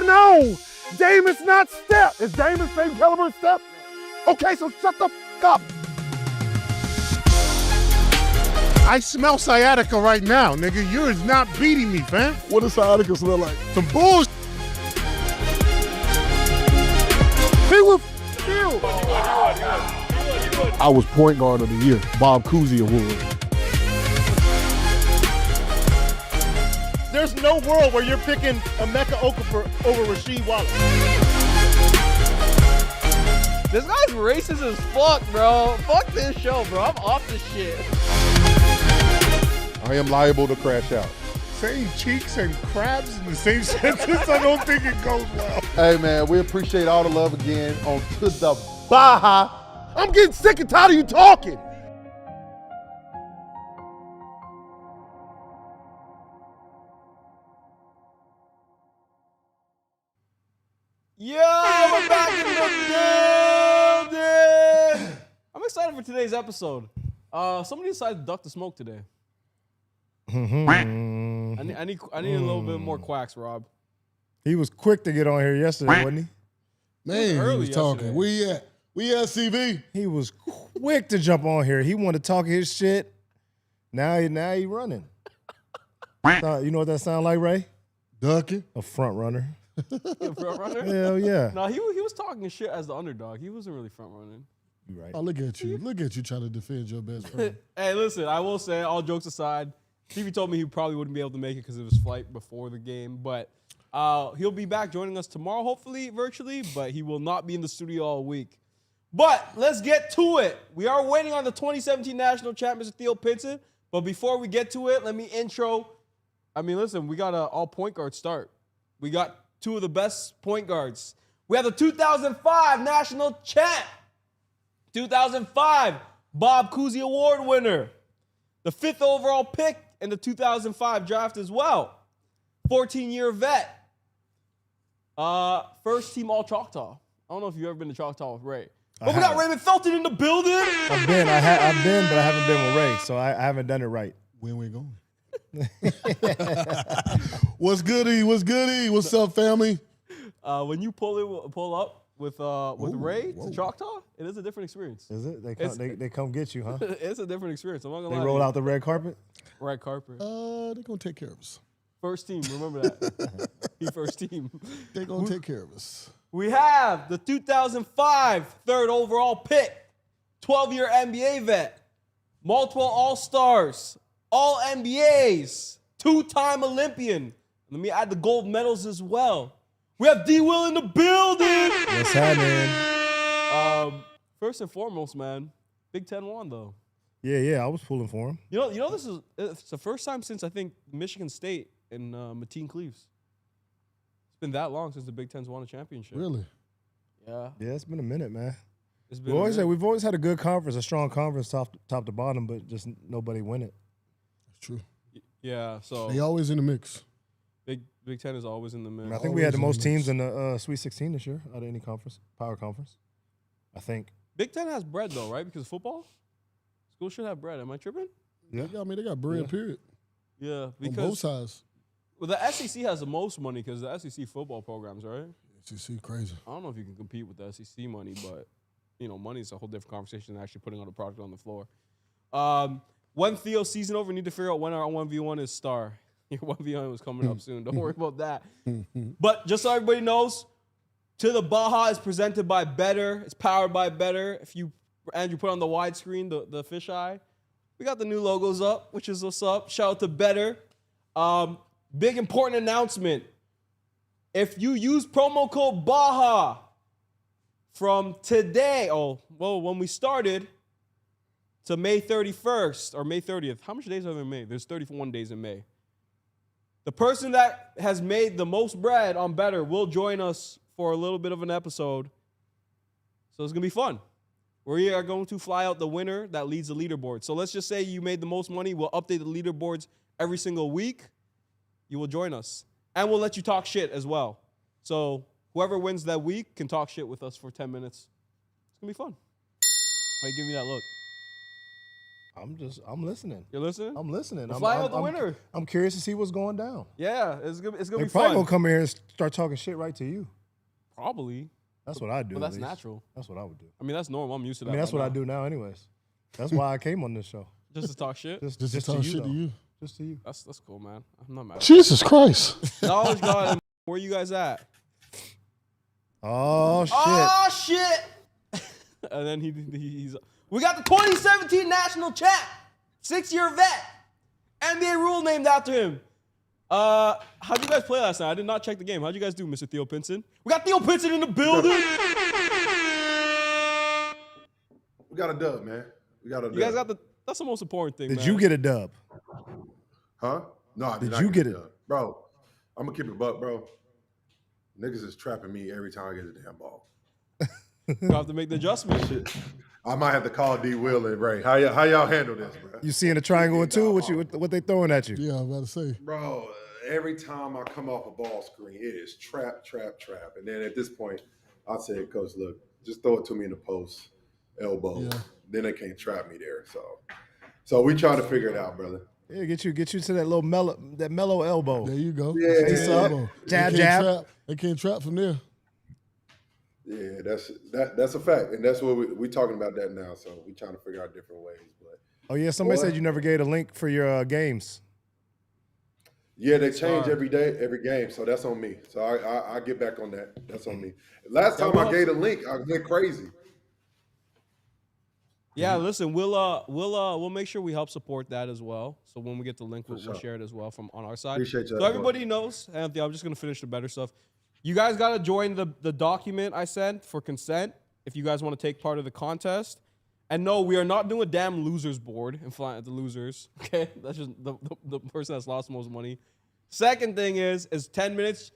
No, Damon's not Steph. Is Damon same caliber as Steph? Okay, so shut the f up. I smell sciatica right now, nigga. You're not beating me, fam. What does sciatica smell like? Some bullshit. He was killed. I was point guard of the year, Bob Cousy Award. There's no world where you're picking Emeka Okafor over Rasheed Wallace. This guy's racist as fuck, bro. Fuck this show, bro. I'm off this shit. I am liable to crash out. Saying cheeks and crabs in the same sentence, I don't think it goes well. Hey, man, we appreciate all the love again on To The Baja. I'm getting sick and tired of you talking. Yo, we're back in the building. I'm excited for today's episode. Somebody decided to duck the smoke today. I need a little bit more quacks, Rob. He was quick to get on here yesterday, wasn't he? Man, he was talking. Yesterday. We at CV. He was quick to jump on here. He wanted to talk his shit. Now he running. You know what that sound like, Ray? Ducking. A front runner. Front runner? Hell yeah. No, he was talking shit as the underdog. He wasn't really front running. You right. Oh, look at you. Look at you trying to defend your best friend. Hey, listen, I will say, all jokes aside, Stevie told me he probably wouldn't be able to make it because of his flight before the game. But he'll be back joining us tomorrow, hopefully, virtually. But he will not be in the studio all week. But let's get to it. We are waiting on the 2017 National Champ, Mr. Theo Pinson. But before we get to it, let me intro. I mean, listen, we got an all point guard start. We got two of the best point guards. We have the 2005 National Champ. 2005 Bob Cousy Award winner. The 5th overall pick in the 2005 draft as well. 14-year vet. First team all Choctaw. I don't know if you've ever been to Choctaw with Ray. But we got Raymond Felton in the building. I've been, but I haven't been with Ray, so I haven't done it right. When we going? What's goody? What's goody? What's up, family? When you pull up with Ray to Choctaw, it is a different experience. Is it? They come get you, huh? It's a different experience. I'm not gonna They lie. roll out the red carpet? Red carpet. They're going to take care of us. First team, remember that. He first team. They're going to take care of us. We have the 2005 3rd overall pick, 12-year NBA vet, multiple All-Stars, All-NBAs, 2-time Olympian. Let me add the gold medals as well. We have D-Will in the building. What's happening? First and foremost, man, Big Ten won, though. Yeah, I was pulling for him. You know, it's the first time since, I think, Michigan State and Mateen Cleaves. It's been that long since the Big Ten's won a championship. Really? Yeah. Yeah, it's been a minute, man. It's been We've always had a good conference, a strong conference, top to bottom, but just nobody win it. True. Yeah, so They always in the mix. Big Ten is always in the mix. I think we had the most teams in the Sweet 16 this year out of any conference, power conference. I think. Big Ten has bread though, right? Because of football, school should have bread. Am I tripping? Yeah, I mean they got bread. Period. Yeah, On because both sides. well, the SEC has the most money because the SEC football programs, right? SEC crazy. I don't know if you can compete with the SEC money, but money is a whole different conversation than actually putting on a product on the floor. When Theo's season over, we need to figure out when our 1v1 is star. Your 1v1 was coming up soon. Don't worry about that. But just so everybody knows, To the Baja is presented by Betr. It's powered by Betr. If you, Andrew, put on the widescreen, the fisheye, we got the new logos up, which is what's up. Shout out to Betr. Big important announcement. If you use promo code Baja from today, when we started, to May 31st or May 30th. How much days are there in May? There's 31 days in May. The person that has made the most bread on Betr will join us for a little bit of an episode. So it's going to be fun. We are going to fly out the winner that leads the leaderboard. So let's just say you made the most money. We'll update the leaderboards every single week. You will join us. And we'll let you talk shit as well. So whoever wins that week can talk shit with us for 10 minutes. It's going to be fun. Wait, give me that look. I'm listening. You're listening? I'm listening. We're flying out the winner. I'm curious to see what's going down. Yeah, it's gonna be They're fun. probably gonna come here and start talking shit right to you. Probably. That's what I do. But that's at least. natural. That's what I would do. I mean, that's normal. I'm used to that. I mean, that's right what now. I do now, anyways. That's why I came on this show. Just to talk shit. Just to talk shit to you. Just to you. That's cool, man. I'm not mad. Jesus Christ. Knowledge God, where you guys at? Oh shit. Oh shit! And then he's. We got the 2017 national champ, 6-year vet, NBA rule named after him. How'd you guys play last night? I did not check the game. How'd you guys do, Mr. Theo Pinson? We got Theo Pinson in the building. We got a dub, man. We got a dub. You guys got the. That's the most important thing. Did man. you get a dub? Huh? No, I did Did not you get a it? dub. Bro, I'm going to keep it buck, bro. Niggas is trapping me every time I get a damn ball. You have to make the adjustment. Shit. I might have to call D. Will and Ray. How y'all handle this, bro? You seeing a triangle and two? What they throwing at you? Yeah, I was about to say. Bro, every time I come off a ball screen, it is trap. And then at this point, I said, Coach, look, just throw it to me in the post, elbow. Yeah. Then they can't trap me there. So we trying to figure it out, brother. Yeah, get you to that little mellow elbow. There you go. Yeah. Face elbow. Jab, They can't jab. trap. They can't trap from there. Yeah, that's a fact, and that's what we talking about that now. So we trying to figure out different ways. But Oh yeah, somebody Boy. said you never gave a link for your games. yeah, they change every day, every game. So that's on me. So I get back on that. That's on me. Last time I gave a link, I went crazy. Yeah, listen, we'll make sure we help support that as well. So when we get the link, we'll sure. share it as well from on our side. Appreciate you. So everybody knows, Anthony, I'm just gonna finish the better stuff. You guys gotta join the document I sent for consent if you guys want to take part of the contest. And no, we are not doing a damn losers board and flying at the losers. Okay, that's just the person that's lost the most money. Second thing is 10 minutes.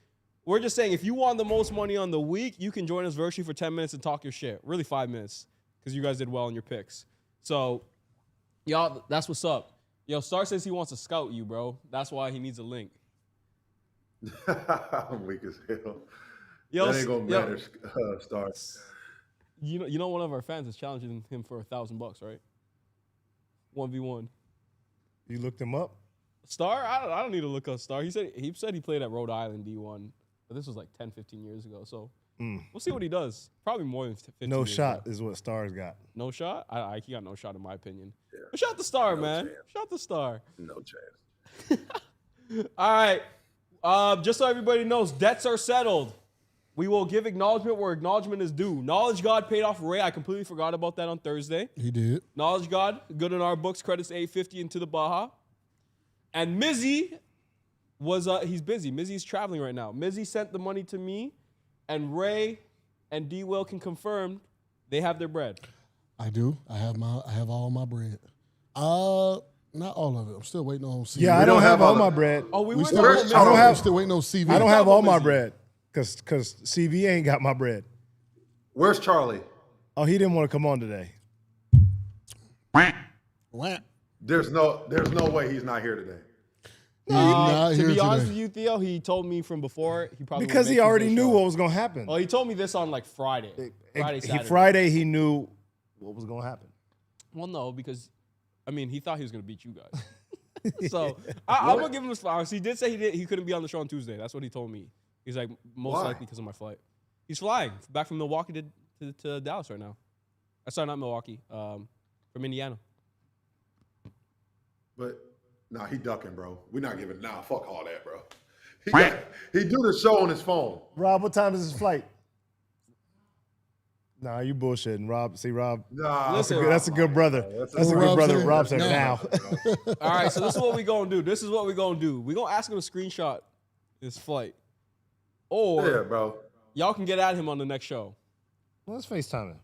We're just saying if you want the most money on the week, you can join us virtually for 10 minutes and talk your shit. Really 5 minutes. Because you guys did well in your picks. So, y'all, that's what's up. Yo, Star says he wants to scout you, bro. That's why he needs a link. I'm weak as hell. Yo, That ain't gonna matter, Star. You know, one of our fans is challenging him for $1,000, right? 1v1. You looked him up? Star? I don't need to look up Star. He said he played at Rhode Island D1, but this was like 10, 15 years ago. So we'll see what he does. Probably more than 15 No years shot ago. is what Stars got. No shot? He got no shot in my opinion. Yeah. But shout out to Star, man. chance. Shout out to Star. No chance. All right. Just so everybody knows, debts are settled. We will give acknowledgement where acknowledgement is due. Knowledge God paid off Ray. I completely forgot about that on Thursday. He did. Knowledge God, good in our books, credits 850 into the Baja. And Mizzy was, he's busy. Mizzy's traveling right now. Mizzy sent the money to me, and Ray and D-Will can confirm they have their bread. I do. I have all my bread. Not all of it. I'm still waiting on CV. Yeah, I don't have all my bread. Oh, we went still, to I don't have. Still waiting on CV. I don't have all my Mizzy. bread because CV ain't got my bread. Where's Charlie? Oh, he didn't want to come on today. Wah. There's no way he's not here today. Not To here be honest today. with you, Theo, he told me from before he probably Because wouldn't he make already Tuesday knew show. what was going to happen. Oh, he told me this on like Friday. Saturday. Friday, he knew what was going to happen. Well, no, because I mean, he thought he was gonna beat you guys. So I'm gonna give him his flowers. He did say he couldn't be on the show on Tuesday. That's what he told me. He's like most Why? likely because of my flight. He's flying back from Milwaukee to Dallas right now. Sorry, not Milwaukee. From Indiana. But nah, he ducking, bro. We're not giving. Nah, fuck all that, bro. He do the show on his phone. Rob, what time is his flight? Nah, you bullshitting, Rob. See, Rob, Nah, Listen, that's a good brother. That's a good Rob brother. said. Rob said Now. now. All right, so this is what we gonna do. We're gonna ask him to screenshot his flight, or yeah, bro. y'all can get at him on the next show. Let's FaceTime him.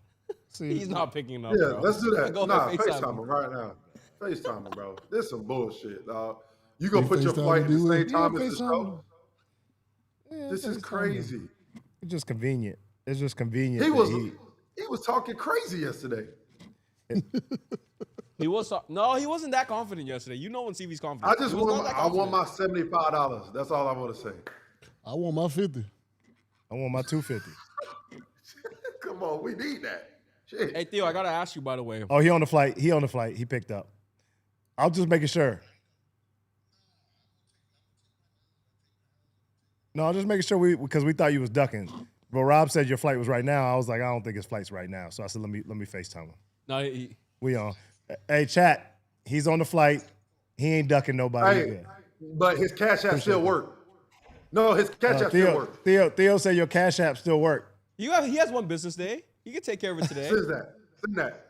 See, He's not picking up. Yeah, bro. let's do that. Go Nah, ahead, FaceTime FaceTime him right now. FaceTime him, bro. This some bullshit, dog. You gonna You put your FaceTime flight at him, the do same it? time Yeah, as the FaceTime show? him. Yeah, This is FaceTime him. crazy. It's just convenient. It's just convenient. He that was talking crazy yesterday. He was no, he wasn't that confident yesterday. You know when CV's confident. I just He was want not that I want confident. my $75. That's all I want to say. I want my 50. I want my 250. Come on, we need that. Shit. Hey Theo, I gotta ask you by the way. Oh, he on the flight. He picked up. I'll just making sure. No, I'm just making sure because we thought you was ducking. But Rob said your flight was right now. I was like, I don't think his flight's right now. So I said, let me FaceTime him. No, We on. Hey, chat. He's on the flight. He ain't ducking nobody. He Hey, good. but his Cash App still work. No, his Cash App still work. Theo said your Cash App still work. he has one business day. He can take care of it today. Send that. Send that.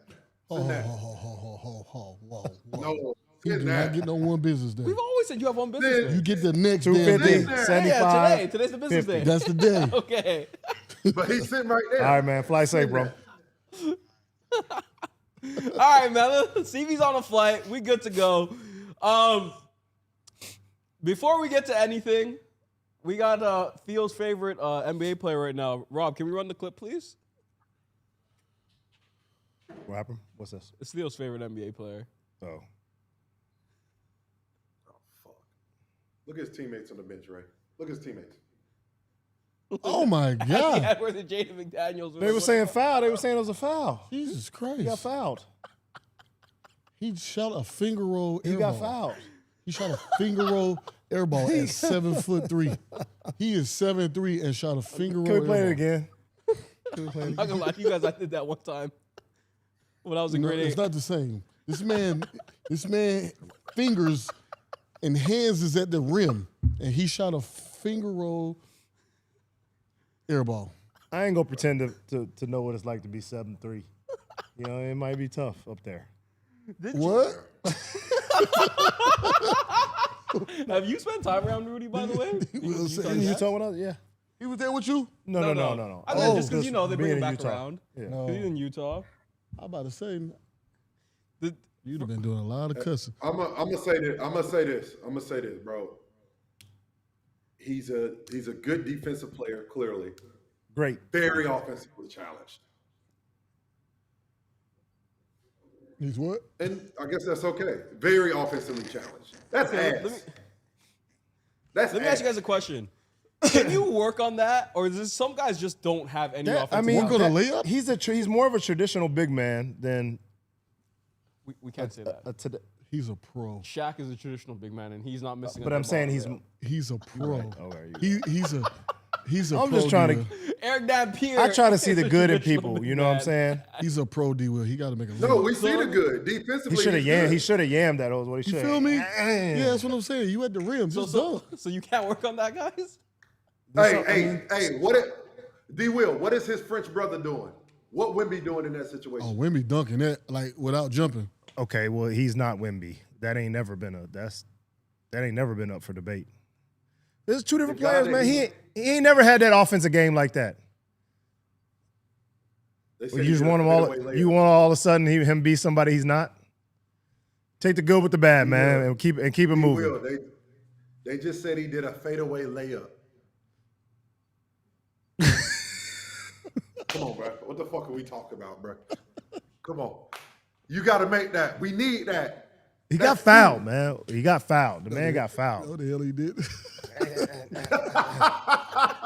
Send that. Whoa. No, He do send not that. get no one business day. We've always said you have one business day. You get the next damn 250, day. 75. Yeah, today's the business 50. day. That's the day. Okay. But he's sitting right there. All right, man. Fly safe, bro. All right, man. CV's on a flight. We good to go. Before we get to anything, we got Theo's favorite NBA player right now. Rob, can we run the clip, please? What happened? What's this? It's Theo's favorite NBA player. Oh. Fuck. Look at his teammates on the bench, Ray. Look at his teammates. Oh my God. Yeah, where the Jaden McDaniels. They were saying foul. They were saying it was a foul. Jesus Christ. He got fouled. He shot a finger roll air He got ball. fouled. He shot a finger roll air ball at 7'3". He is 7'3" and shot a finger roll. Can we play air it ball. again? Can we play it I'm not again? gonna lie to you guys. I did that one time when I was in No, grade it's 8. not the same. This man fingers and hands is at the rim, and he shot a finger roll air ball. I ain't gonna pretend to know what it's like to be 7'3". You know, it might be tough up there. What? Have you spent time around Rudy, by the way? was saying In Yeah. Utah with us? Yeah. He was there with you? No. I mean, just because Just you know they bring being him in back Utah. around. Yeah. No. He's in Utah. I'm about to say, The- you'd have been doing a lot of cussing. I'm gonna say this, bro. He's a good defensive player, clearly. Great. Very offensively challenged. He's what? And I guess that's okay. Very offensively challenged. That's Okay, ass. Let Let me ask you guys a question. Can you work on that, or is this, some guys just don't have any offensive? I mean, Work on a layup? he's more of a traditional big man than we can't say that. today. He's a pro. Shaq is a traditional big man, and he's not missing. But a I'm saying ball. he's. He's a pro. Okay, He's a I'm pro. just trying to. D-Will. Eric Dampier. I try to see is the a good in traditional people. big You know what I'm man. saying? He's a pro D-Will. He got to make a No, layup. we see the good. Defensively, He should have he's good. He should have yammed that. Was what he You should. feel me? Yeah, that's what I'm saying. You at the rim. Just dunk. So you can't work on that, guys. Hey, what is his French brother doing? What Wemby doing in that situation? Oh, Wemby dunking that like without jumping. Okay, well he's not Wemby. That ain't never been up for debate. There's two different The guy players, that man. he- He ain't never had that offensive game like that. They said You he just did a want him all. fadeaway You layup. want all of a sudden him be somebody he's not. Take the good with the bad, man, and keep it He moving. will. They just said he did a fadeaway layup. Come on, bro. What the fuck are we talking about, bro? Come on. You got to make that. We need that. He got fouled, man. He got fouled. The man got fouled. What the hell he did?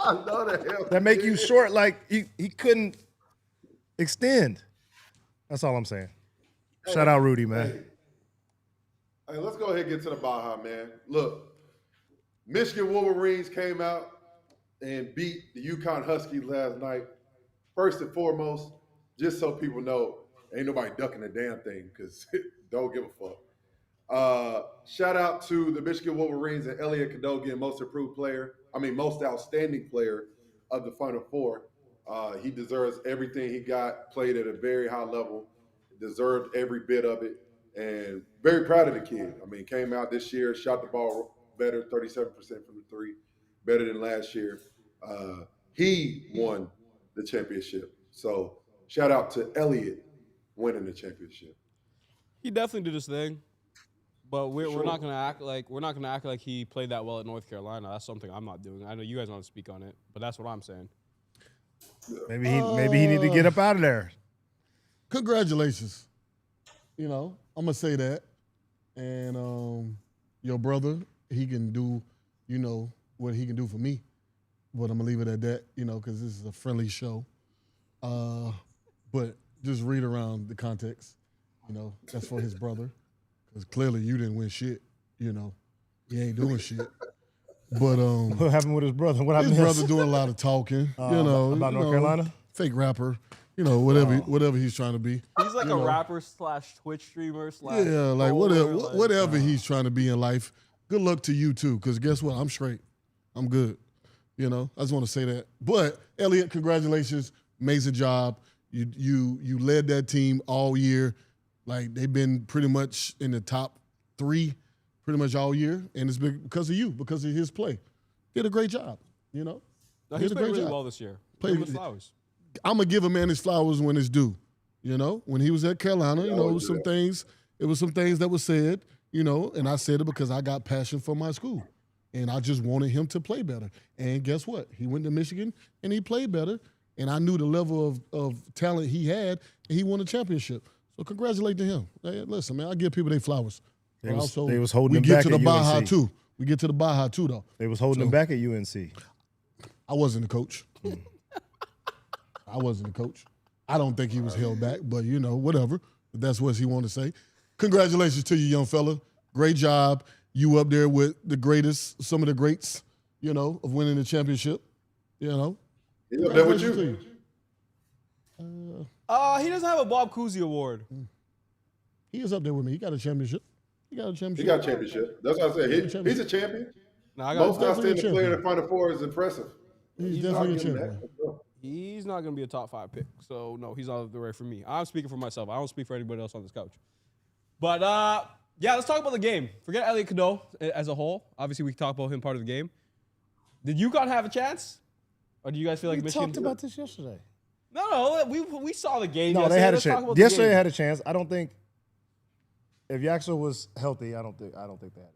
I know the hell. That make you short like he couldn't extend. That's all I'm saying. Shout out Rudy, man. Hey, let's go ahead and get to the Baja, man. Look, Michigan Wolverines came out and beat the UConn Huskies last night. First and foremost, just so people know, ain't nobody ducking the damn thing because don't give a fuck. Shout out to the Michigan Wolverines and Elliot Cadogan, most outstanding player of the Final Four. He deserves everything he got, played at a very high level, deserved every bit of it, and very proud of the kid. I mean, came out this year, shot the ball better, 37% from the three, better than last year. He won the championship. So shout out to Elliot winning the championship. He definitely did his thing. But we're not gonna act like he played that well at North Carolina. That's something I'm not doing. I know you guys want to speak on it, but that's what I'm saying. Maybe he need to get up out of there. Congratulations. You know, I'm gonna say that. And your brother, he can do, you know, what he can do for me. But I'm gonna leave it at that, you know, because this is a friendly show. But just read around the context. You know, that's for his brother. Because clearly you didn't win shit, you know. He ain't doing shit. But What happened with his brother? What happened his to brother doing a lot of talking, you know. about North Carolina? Fake rapper, you know, whatever he's trying to be. He's like a rapper / Twitch streamer / Yeah, like whatever he's trying to be in life. Good luck to you too, because guess what? I'm straight. I'm good. You know, I just want to say that. But Elliot, congratulations. Amazing job. You led that team all year. Like, they've been pretty much in the top 3 pretty much all year, and it's been because of you, because of his play. Did a great job, you know? No, he's played really well this year. Give him his flowers. I'm going to give a man his flowers when it's due, you know? When he was at Carolina, you know, it was some things that were said, you know, and I said it because I got passion for my school, and I just wanted him to play better. And guess what? He went to Michigan, and he played better, and I knew the level of talent he had, and he won a championship. So congratulate to him. Hey, listen, man, I give people their flowers. They was holding him we back get to the at Baja UNC. too. We get to the Baja too, though. They was holding him back at UNC. I wasn't the coach. I wasn't the coach. I don't think he was held back, but you know, whatever. If that's what he wanted to say. Congratulations to you, young fella. Great job. You up there with the greatest, some of the greats, you know, of winning the championship. You know. He up there with you? He doesn't have a Bob Cousy award. He is up there with me. He got a championship. He got a championship. That's what I said. He's a champion. No, Most outstanding champion. player in the Final Four is impressive. He's definitely a champion. He's not going to be a top 5 pick. So, no, he's not the right for me. I'm speaking for myself. I don't speak for anybody else on this couch. But, yeah, let's talk about the game. Forget Elliot Cadeau as a whole. Obviously, we can talk about him part of the game. Did UConn have a chance? Or do you guys feel like We Michigan? talked about this yesterday. No, we saw the game. No, yesterday. they had a Let's talk chance. about the Yesterday game. they had a chance. I don't think if Yaxel was healthy, I don't think they had a chance.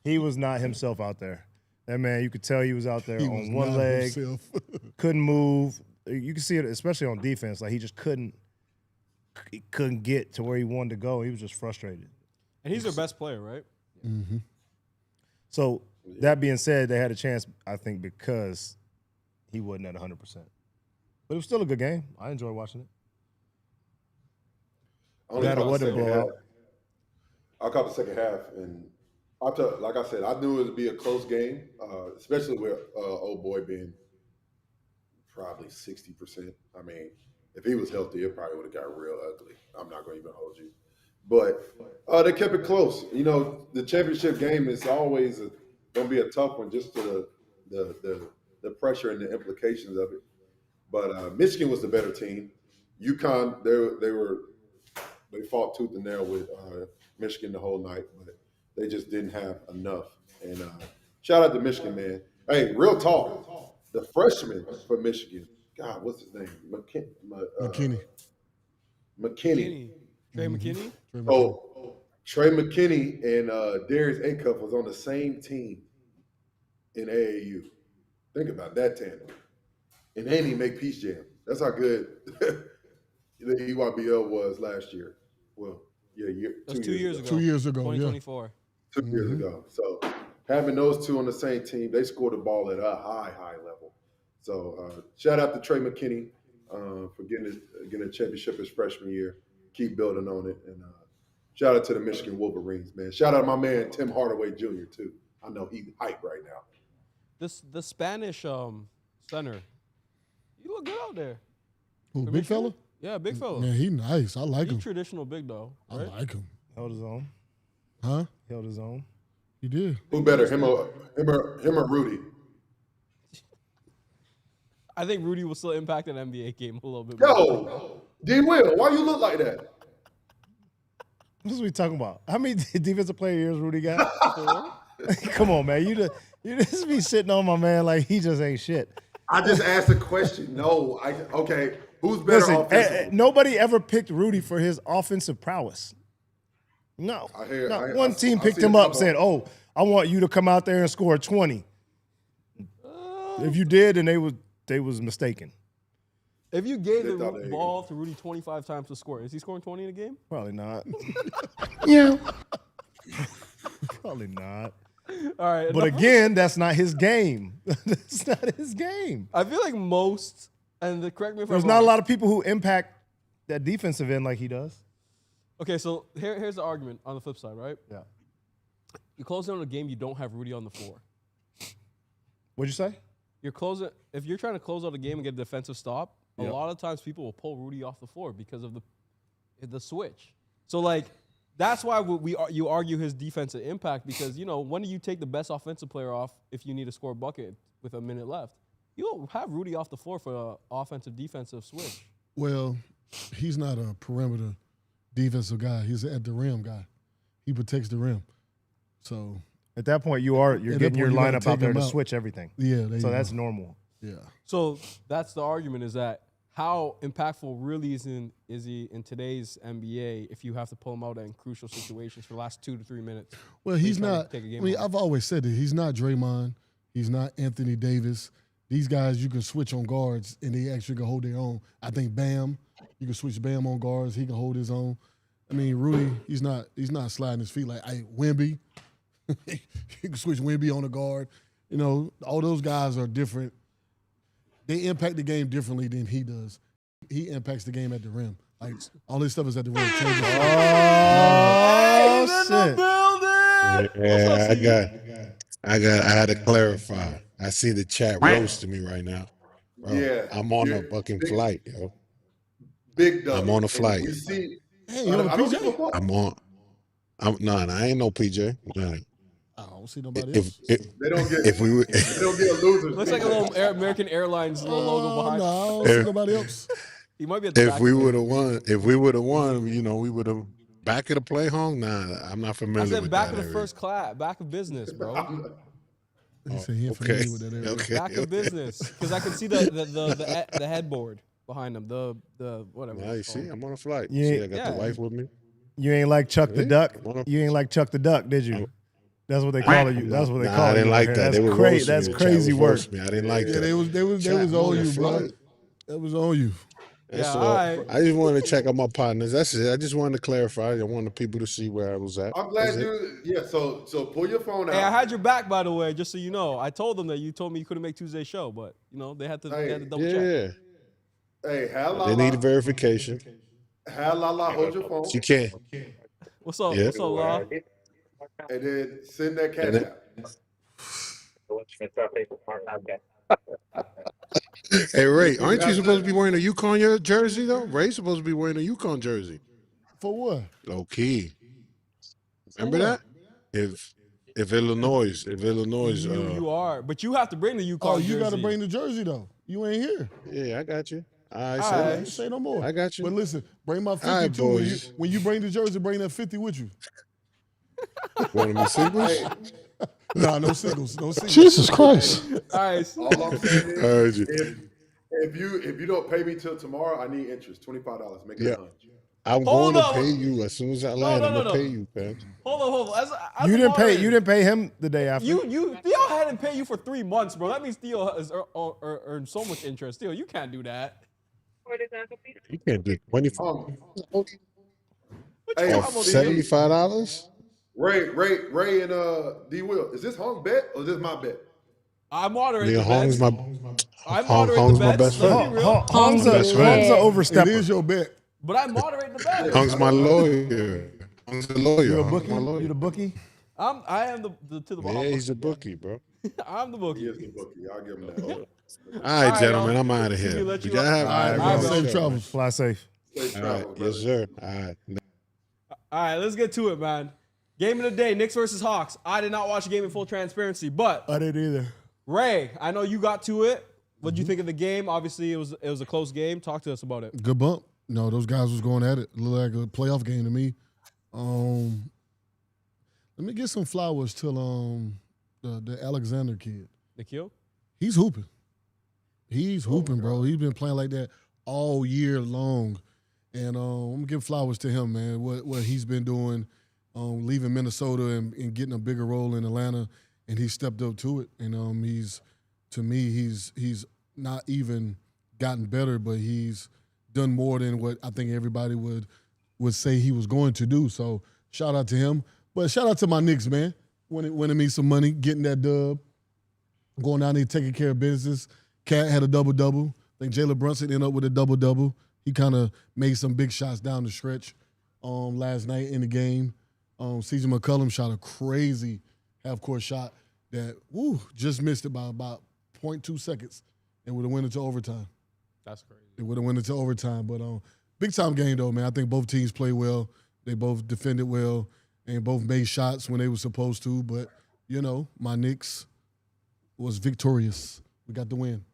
He was not himself out there. That man, you could tell he was out there on one leg, couldn't move. You can see it, especially on defense. Like he just couldn't get to where he wanted to go. He was just frustrated. And he's their best player, right? Mm-hmm. So that being said, they had a chance, I think, because he wasn't at 100%. But it was still a good game. I enjoyed watching it. Only Matter what it blow out. I caught the second half, and like I said, I knew it would be a close game, especially with old boy being probably 60%. I mean, if he was healthy, it probably would have got real ugly. I'm not going to even hold you. But they kept it close. You know, the championship game is always going to be a tough one, just to the pressure and the implications of it. But Michigan was the better team. UConn, they fought tooth and nail with Michigan the whole night, but they just didn't have enough. And shout out to Michigan, man. Hey, real talk. The freshman for Michigan, God, what's his name? McKinney. McKinney. Trey McKinney? Oh, Trey McKinney and Darius Acuff was on the same team in AAU. Think about that tandem. And they didn't even make Peace Jam. That's how good the EYBL was last year. Well, yeah, That's 2 years ago. 2 years ago, 2024. yeah. 2 years ago. So having those two on the same team, they scored the ball at a high level. So shout out to Trey McKinney for getting a championship his freshman year. Keep building on it. And shout out to the Michigan Wolverines, man. Shout out to my man Tim Hardaway Jr. too. I know he's hype right now. The Spanish center, you look good out there. Who, big fella? Yeah, big fella. Man, he nice. I like He's him. traditional big though. Right? I like him. Held his own. Huh? Held his own. He did. Who better, him or Rudy? I think Rudy will still impact an NBA game a little bit. Yo, D. Will, why you look like that? What is we talking about? How many defensive player years Rudy got? 4? Come on, man. You just be sitting on my man like he just ain't shit. I just asked a question. No, okay. Who's better Listen, offensively? nobody ever picked Rudy for his offensive prowess. No. One team picked him up, said, "Oh, I want you to come out there and score 20." If you did, then they was mistaken. If you gave the ball to Rudy 25 times to score, is he scoring 20 in a game? Probably not. Yeah. Probably not. All right. But again, that's not his game. That's not his game. I feel like most, and correct me if I'm There's wrong. not a lot of people who impact that defensive end like he does. Okay, so here's the argument on the flip side, right? Yeah. You close down a game, you don't have Rudy on the floor. What'd you say? If you're trying to close out a game and get a defensive stop, a lot of times people will pull Rudy off the floor because of the switch. So like that's why you argue his defensive impact because when do you take the best offensive player off if you need to score a bucket with a minute left? You don't have Rudy off the floor for an offensive defensive switch. Well, he's not a perimeter defensive guy. He's an at the rim guy. He protects the rim. So at that point, you're getting your lineup out there to switch everything. Yeah. So that's normal. Yeah. So that's the argument is that how impactful really is he in today's NBA if you have to pull him out in crucial situations for the last 2 to 3 minutes? Well, he's not. I've always said it. He's not Draymond. He's not Anthony Davis. These guys you can switch on guards and they actually can hold their own. I think Bam, you can switch Bam on guards. He can hold his own. I mean, Rudy, he's not sliding his feet like Wemby. You can switch Wemby on a guard. All those guys are different. They impact the game differently than he does. He impacts the game at the rim. Like all this stuff is at the rim. I had to clarify. I see the chat roasting me right now. Bro, Yeah, I'm on a fucking flight, yo. Big dog. I'm on a flight. We see. Hey, you know PJ? I ain't no PJ. Nah. I don't see nobody else. They don't get a loser. Looks like a little American Airlines little logo behind. No, I don't see nobody else. He might be at the back. If we would have won, we would have back of the play home. Nah, I'm not familiar with that. I said back of the first class, back of business, bro. He said he ain't familiar with that area. Okay. Back of business, because I can see the headboard behind him. The whatever. Now you see, I'm on a flight. Yeah. See, I got the wife with me. You ain't like Chuck the Duck. You ain't like Chuck the Duck, did you? That's what they call you. That's what they call you. I didn't like that. They were roasting That's me. crazy work. Me. I didn't like that. They was on you, bro. That was on you. That's all. Right. I just wanted to check on my partners. That's it. I just wanted to clarify. I wanted people to see where I was at. I'm glad you. Yeah. So pull your phone out. Hey, I had your back, by the way, just so you know. I told them that you told me you couldn't make Tuesday's show, but they had to double check. Yeah. Hey, they need a verification. Lala, hold your phone. You can't. What's up? Yeah. What's up, La? And then send that cash out. Hey, Ray, aren't you supposed to be wearing a UConn jersey, though? Ray's supposed to be wearing a UConn jersey. For what? Low key. Remember that? If Illinois, you are, but you have to bring the UConn jersey. Oh, you got to bring the jersey, though. You ain't here. Yeah, I got you. All right, say no more. I got you. But listen, bring my 50 right, too. boys. When you bring the jersey, bring that 50 with you. Want me singles? Nah, no singles. No singles. Jesus Christ. All right. All I'm saying is, if you don't pay me till tomorrow, I need interest. $25. Make it 100. I'm going to pay you as soon as I land. I'm gonna pay you, man. Hold on. As you didn't pay him the day after. Theo hadn't paid you for 3 months, bro. That means Theo has earned so much interest. Theo, you can't do that. You can't do 25. Um, Hey, hey, Off $75. Ray, and D Will. Is this Hung bet or is this my bet? I moderate Nigga, the bets. I moderate the Hong's my bets. best Let's friend. be real. Hong's Best friend. an It overstepper. is your bet. But I moderate the bets. Hong's my lawyer. Hong's the lawyer. You a Hong's bookie? my lawyer. You the bookie? I am the to the Yeah, bottom. he's a bookie, bro. I'm the He bookie. is the bookie. I'll give him that. All right, right, gentlemen, y'all. I'm out of Let me here. let Did you y'all up. have All right, All right, bro. safe travels. Fly safe. Safe All right, travel, yes, brother. sir. All right. All right, let's get to it, man. Game of the day, Knicks versus Hawks. I did not watch the game in full transparency, but I didn't either. Ray, I know you got to it. What do you think of the game? Obviously, it was a close game. Talk to us about it. Good bump. No, those guys was going at it. It looked like a playoff game to me. Let me get some flowers to the Alexander kid. Nikhil? He's hooping. He's hooping, bro. He's been playing like that all year long. And I'm gonna give flowers to him, man. What he's been doing, leaving Minnesota and getting a bigger role in Atlanta, and he stepped up to it. And he's not even gotten better, but he's done more than what I think everybody would say he was going to do. So shout out to him. But shout out to my Knicks, man. Winning me some money, getting that dub, going down there taking care of business. Cat had a double-double. I think Jalen Brunson ended up with a double-double. He kind of made some big shots down the stretch last night in the game. CJ McCollum shot a crazy half-court shot that, just missed it by about 0.2 seconds and would have went into overtime. That's crazy. It would have went into overtime. But big-time game, though, man. I think both teams played well. They both defended well and both made shots when they were supposed to. But, my Knicks was victorious. We got the win.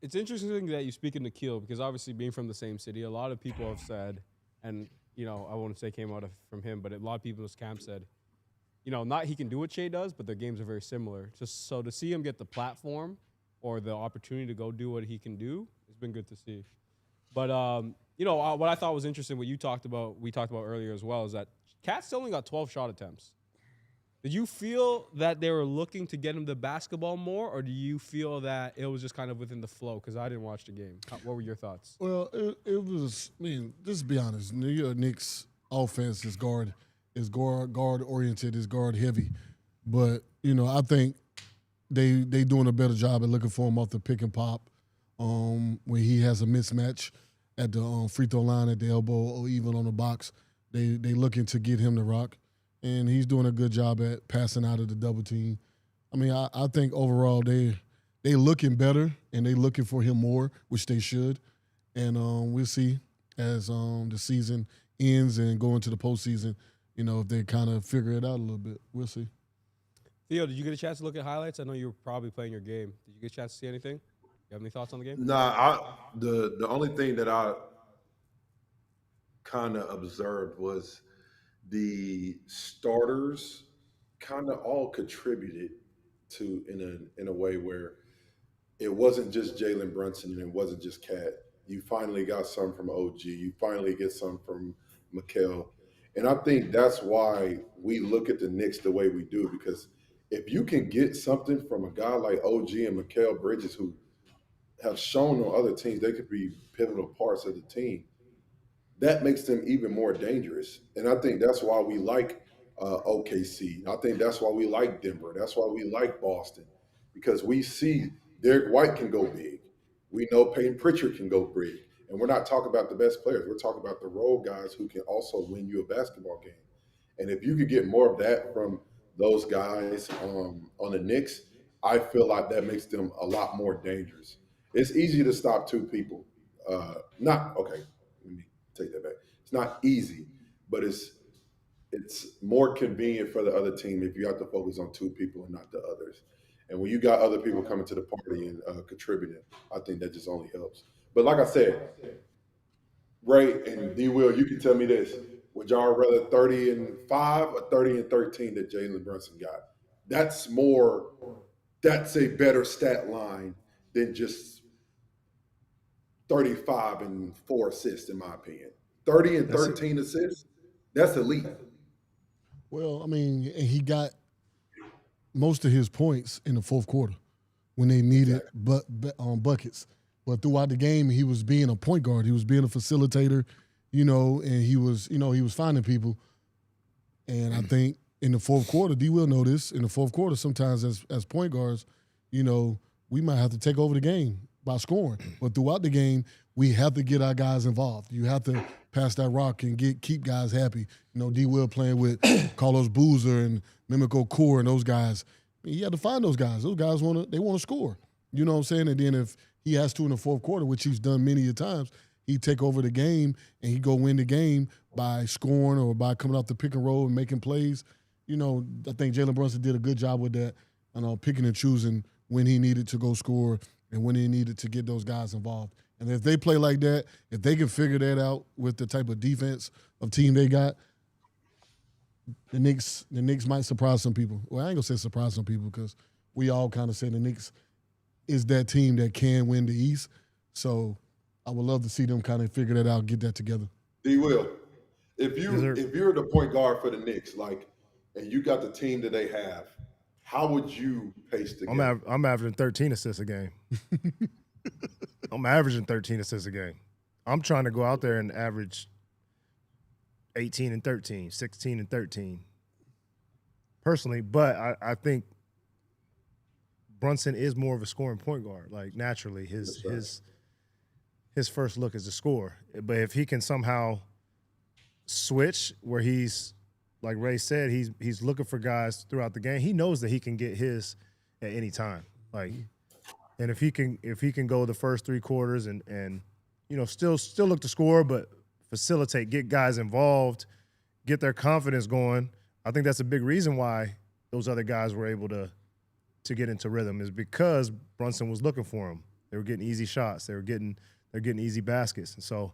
It's interesting that you speak in Nikhil because obviously being from the same city, a lot of people have said, and I won't say came out from him, but a lot of people in this camp said, not he can do what Shea does, but their games are very similar. Just so to see him get the platform or the opportunity to go do what he can do, it's been good to see. But what I thought was interesting, what we talked about earlier as well, is that Cat still only got 12 shot attempts. Did you feel that they were looking to get him the basketball more, or do you feel that it was just kind of within the flow? Because I didn't watch the game. What were your thoughts? Well, it was. Just to be honest, New York Knicks offense is guard oriented, is guard heavy, but I think they doing a better job at looking for him off the pick and pop when he has a mismatch at the free throw line at the elbow or even on the box. They looking to get him to rock. And he's doing a good job at passing out of the double team. I think overall they looking better and they looking for him more, which they should. And we'll see as the season ends and go into the postseason, if they kind of figure it out a little bit. We'll see. Theo, did you get a chance to look at highlights? I know you were probably playing your game. Did you get a chance to see anything? You have any thoughts on the game? Nah, the only thing that I kind of observed was the starters kind of all contributed to in a way where it wasn't just Jalen Brunson and it wasn't just Cat. You finally got some from OG. You finally get some from Mikal. And I think that's why we look at the Knicks the way we do, because if you can get something from a guy like OG and Mikal Bridges, who have shown on other teams they could be pivotal parts of the team, that makes them even more dangerous. And I think that's why we like OKC. I think that's why we like Denver. That's why we like Boston, because we see Derek White can go big. We know Peyton Pritchard can go big. And we're not talking about the best players. We're talking about the role guys who can also win you a basketball game. And if you could get more of that from those guys on the Knicks, I feel like that makes them a lot more dangerous. It's easy to stop two people. Take that back. It's not easy, but it's more convenient for the other team if you have to focus on two people and not the others. And when you got other people coming to the party and contributing, I think that just only helps. But like I said, Ray and D. Will, you can tell me this: would y'all rather 30-5 or 30-13 that Jalen Brunson got? That's a better stat line than just 35 and 4 assists, in my opinion. 30 and 13 assists, that's elite. Well, he got most of his points in the fourth quarter when they needed buckets. But throughout the game, he was being a point guard. He was being a facilitator, and he was finding people. And I think in the fourth quarter, D will know this, in the fourth quarter, sometimes as point guards, we might have to take over the game by scoring. But throughout the game, we have to get our guys involved. You have to pass that rock and keep guys happy. D Will playing with Carlos Boozer and Mimico Core and those guys. You have to find those guys. Those guys want to score. You know what I'm saying? And then if he has to in the fourth quarter, which he's done many a times, he take over the game and he go win the game by scoring or by coming off the pick and roll and making plays. I think Jalen Brunson did a good job with that, picking and choosing when he needed to go score and when he needed to get those guys involved. And if they play like that, if they can figure that out with the type of defense of team they got, the Knicks might surprise some people. Well, I ain't gonna say surprise some people because we all kind of say the Knicks is that team that can win the East. So I would love to see them kind of figure that out, get that together. D Will, if you're the point guard for the Knicks, and you got the team that they have, how would you pace the game? I'm averaging 13 assists a game. I'm averaging 13 assists a game. I'm trying to go out there and average 18 and 13, 16 and 13. Personally, but I think Brunson is more of a scoring point guard. Naturally, his first look is to score. But if he can somehow switch where he's, like Ray said, he's looking for guys throughout the game. He knows that he can get his at any time. And if he can go the first three quarters and still look to score, but facilitate, get guys involved, get their confidence going. I think that's a big reason why those other guys were able to get into rhythm, is because Brunson was looking for them. They were getting easy shots. They're getting easy baskets. And so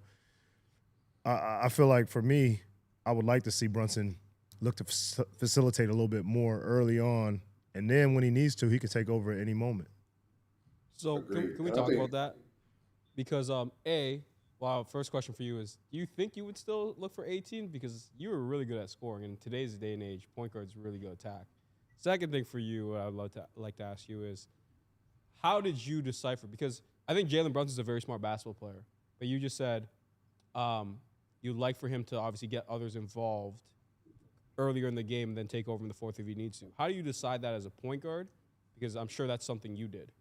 I feel like for me, I would like to see Brunson look to facilitate a little bit more early on, and then when he needs to, he can take over at any moment. So can we talk about that? Because first question for you is, do you think you would still look for 18? Because you were really good at scoring. In today's day and age, point guards really good attack. Second thing for you, I'd like to ask you is, how did you decipher? Because I think Jalen Brunson's a very smart basketball player, but you just said you'd like for him to obviously get others involved earlier in the game and then take over in the fourth if he needs to. How do you decide that as a point guard? Because I'm sure that's something you did.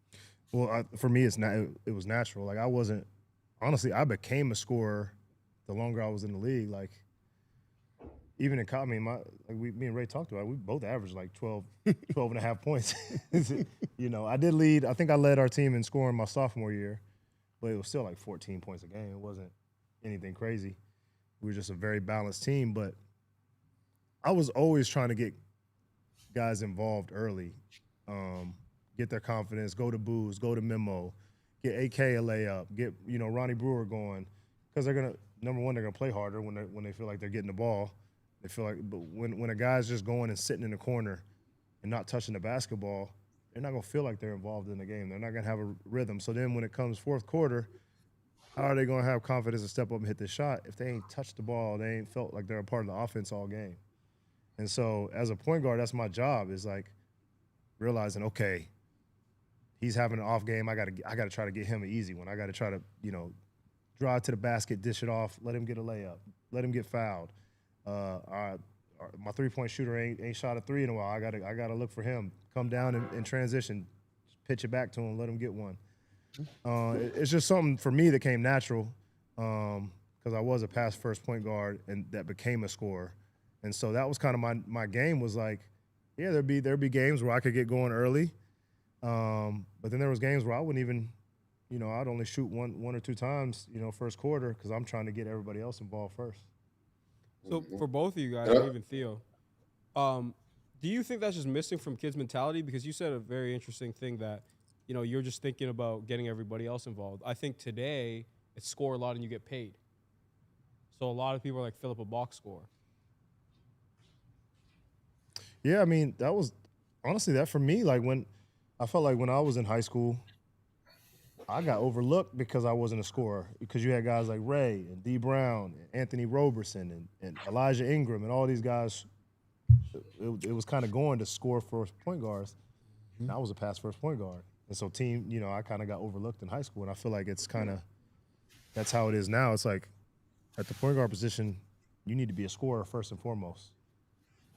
Well, for me, it was natural. I became a scorer the longer I was in the league. Even in college, me and Ray talked about it, we both averaged 12 and a half points. I did lead. I think I led our team in scoring my sophomore year, but it was still 14 points a game. It wasn't anything crazy. We were just a very balanced team, but I was always trying to get guys involved early, get their confidence, go to Booze, go to Memo, get AK a layup, get Ronnie Brewer going, because they're gonna, number one, they're gonna play harder when they feel like they're getting the ball. They feel like, but when a guy's just going and sitting in the corner and not touching the basketball, they're not gonna feel like they're involved in the game. They're not gonna have a rhythm. So then when it comes fourth quarter, how are they gonna have confidence to step up and hit the shot if they ain't touched the ball? They ain't felt like they're a part of the offense all game. And so as a point guard, that's my job, is realizing, okay, he's having an off game. I gotta try to get him an easy one. I gotta try to, drive to the basket, dish it off, let him get a layup, let him get fouled. My three-point shooter ain't shot a three in a while. I gotta look for him. Come down and transition, pitch it back to him, let him get one. It's just something for me that came natural, because I was a pass-first point guard and that became a scorer. And so that was kind of my game, was there'd be games where I could get going early, but then there was games where I wouldn't even, I'd only shoot one or two times, first quarter, because I'm trying to get everybody else involved first. So for both of you guys, and even Theo, do you think that's just missing from kids' mentality? Because you said a very interesting thing that, you're just thinking about getting everybody else involved. I think today it's score a lot and you get paid. So a lot of people are fill up a box score. Yeah, that was honestly that for me. When I felt like when I was in high school, I got overlooked because I wasn't a scorer. Because you had guys like Ray and D. Brown and Anthony Roberson and Elijah Ingram and all these guys. It was kind of going to score for point guards. And I was a pass first point guard. And so I kind of got overlooked in high school, and I feel like it's kind of that's how it is now. It's like at the point guard position, you need to be a scorer first and foremost.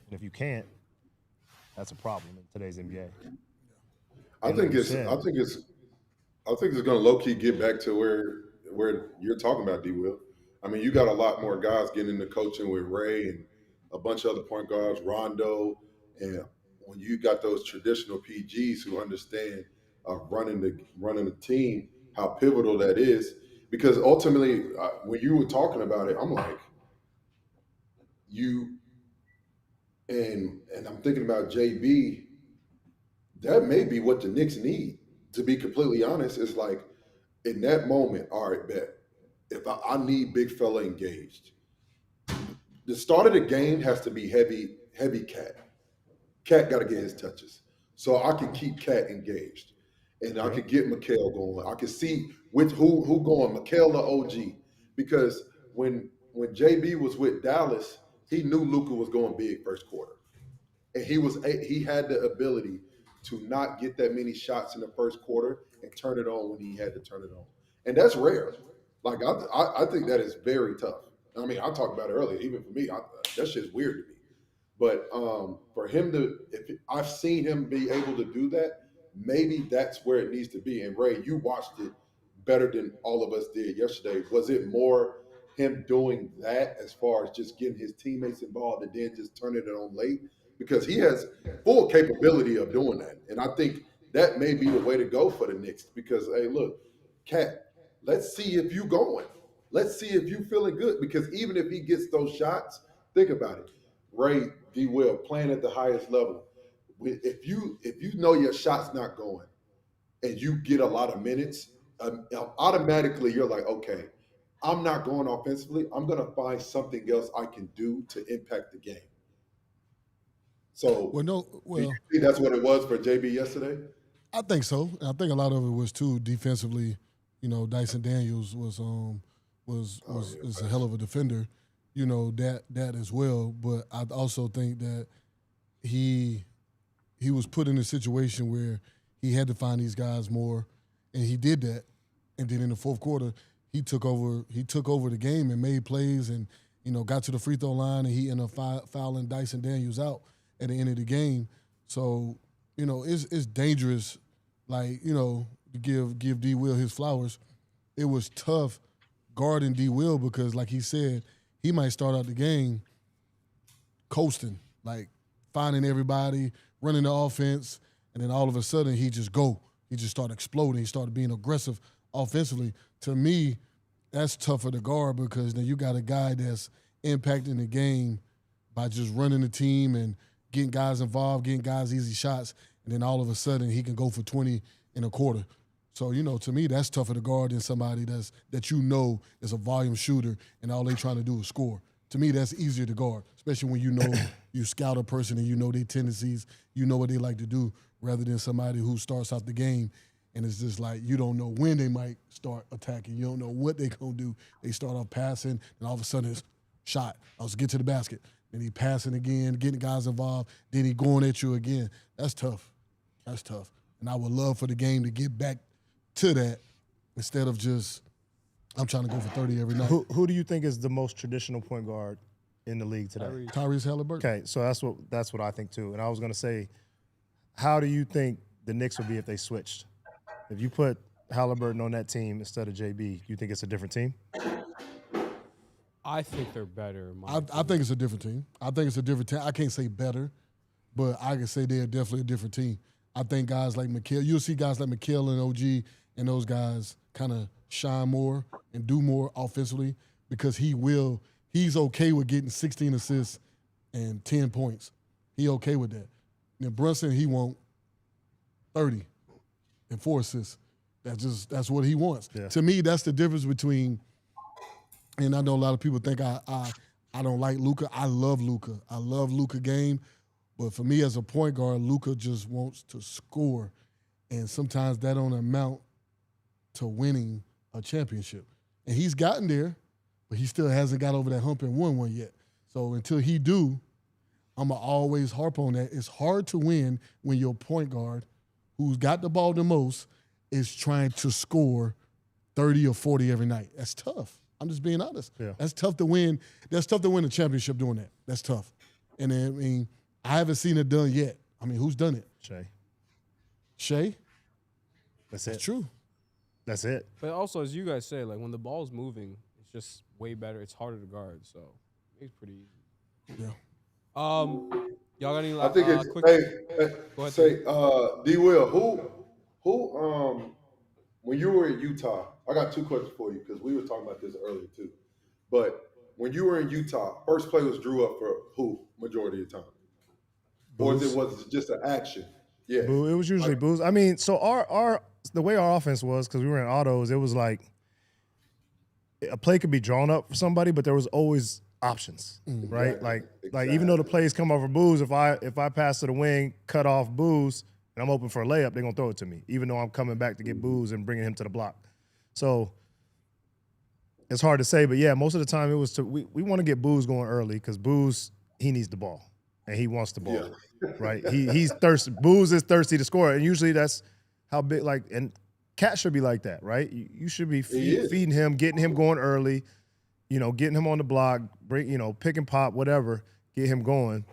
And if you can't, that's a problem in today's NBA. I think it's going to low key get back to where you're talking about, D. Will. I mean, you got a lot more guys getting into coaching with Ray and a bunch of other point guards, Rondo, and when you got those traditional PGs who understand running the team, how pivotal that is. Because ultimately, when you were talking about it, I'm like, and I'm thinking about JB. That may be what the Knicks need. To be completely honest, it's like in that moment, all right, bet. If I need big fella engaged, the start of the game has to be heavy Cat. Cat got to get his touches, so I can keep Cat engaged, and I could get Mikal going. I can see with who going, Mikal or OG, because when JB was with Dallas, he knew Luka was going big first quarter, and he had the ability to not get that many shots in the first quarter and turn it on when he had to turn it on, and that's rare. Like I think that is very tough. I mean, I talked about it earlier. Even for me, that shit's weird to me. But for him I've seen him be able to do that. Maybe that's where it needs to be. And Ray, you watched it better than all of us did yesterday. Was it more him doing that as far as just getting his teammates involved and then just turning it on late? Because he has full capability of doing that. And I think that may be the way to go for the Knicks. Because, hey, look, Cat, let's see if you going. Let's see if you feeling good. Because even if he gets those shots, think about it. Ray, D. Will, playing at the highest level. If you know your shot's not going and you get a lot of minutes, automatically you're like, okay, I'm not going offensively. I'm going to find something else I can do to impact the game. So, do you think that's what it was for JB yesterday? I think so. I think a lot of it was too defensively. Dyson Daniels was a hell of a defender. That as well. But I also think that he was put in a situation where he had to find these guys more, and he did that. And then in the fourth quarter, he took over the game and made plays and got to the free throw line, and he ended up fouling Dyson Daniels out at the end of the game. So it's dangerous. Like to give D. Will his flowers. It was tough guarding D. Will because, like he said, he might start out the game coasting, like finding everybody, running the offense, and then all of a sudden he just started exploding. He started being aggressive offensively. To me, that's tougher to guard because then you got a guy that's impacting the game by just running the team and getting guys involved, getting guys easy shots, and then all of a sudden he can go for 20 in a quarter. So, to me, that's tougher to guard than somebody that is a volume shooter and all they trying to do is score. To me, that's easier to guard, especially when you scout a person and their tendencies, what they like to do, rather than somebody who starts out the game and it's just like you don't know when they might start attacking. You don't know what they're going to do. They start off passing, and all of a sudden it's shot. Let's get to the basket. Then he passing again, getting guys involved. Then he going at you again. That's tough. That's tough. And I would love for the game to get back to that instead of just I'm trying to go for 30 every night. Who do you think is the most traditional point guard in the league today? Tyrese Halliburton. Okay, so that's what I think too. And I was going to say, how do you think the Knicks would be if they switched? If you put Halliburton on that team instead of JB, you think it's a different team? I think they're better. I think it's a different team. I think it's a different team. I can't say better, but I can say they're definitely a different team. I think guys like Mikal, you'll see guys like Mikal and OG and those guys kind of shine more and do more offensively because he's okay with getting 16 assists and 10 points. He okay with that. Then Brunson, he want 30 and 4 assists. That's what he wants. Yeah. To me, that's the difference between, and I know a lot of people think I don't like Luka. I love Luka. I love Luka game. But for me as a point guard, Luka just wants to score. And sometimes that don't amount to winning a championship. And he's gotten there, but he still hasn't got over that hump and won one yet. So until he do, I'm going to always harp on that. It's hard to win when your point guard, who's got the ball the most is trying to score 30 or 40 every night. That's tough. I'm just being honest. Yeah. That's tough to win. That's tough to win a championship doing that. That's tough. And then, I mean, I haven't seen it done yet. I mean, who's done it? Shea? That's it. That's true. That's it. But also, as you guys say, like when the ball's moving, it's just way better. It's harder to guard, so it's pretty easy. Yeah. Y'all got any? I think it's quick. Go ahead. Say, D. Will, who when you were in Utah, I got two questions for you because we were talking about this earlier too. But when you were in Utah, first play was drew up for who majority of the time, or was it just an action? Yeah, It was usually Booz. I mean, so our the way our offense was, because we were in autos, it was like a play could be drawn up for somebody, but there was always options, right? Exactly. Like even though the plays come over Booz, if I pass to the wing, cut off Booz, and I'm open for a layup, they're gonna throw it to me, even though I'm coming back to get Booz and bringing him to the block. So it's hard to say, but yeah, most of the time it was we want to get Booz going early because Booz, he needs the ball and he wants the ball, right? He's thirsty. Booz is thirsty to score, and usually that's how big. And Cat should be like that, right? You should be feeding him, getting him going early, getting him on the block, pick and pop, whatever, get him going.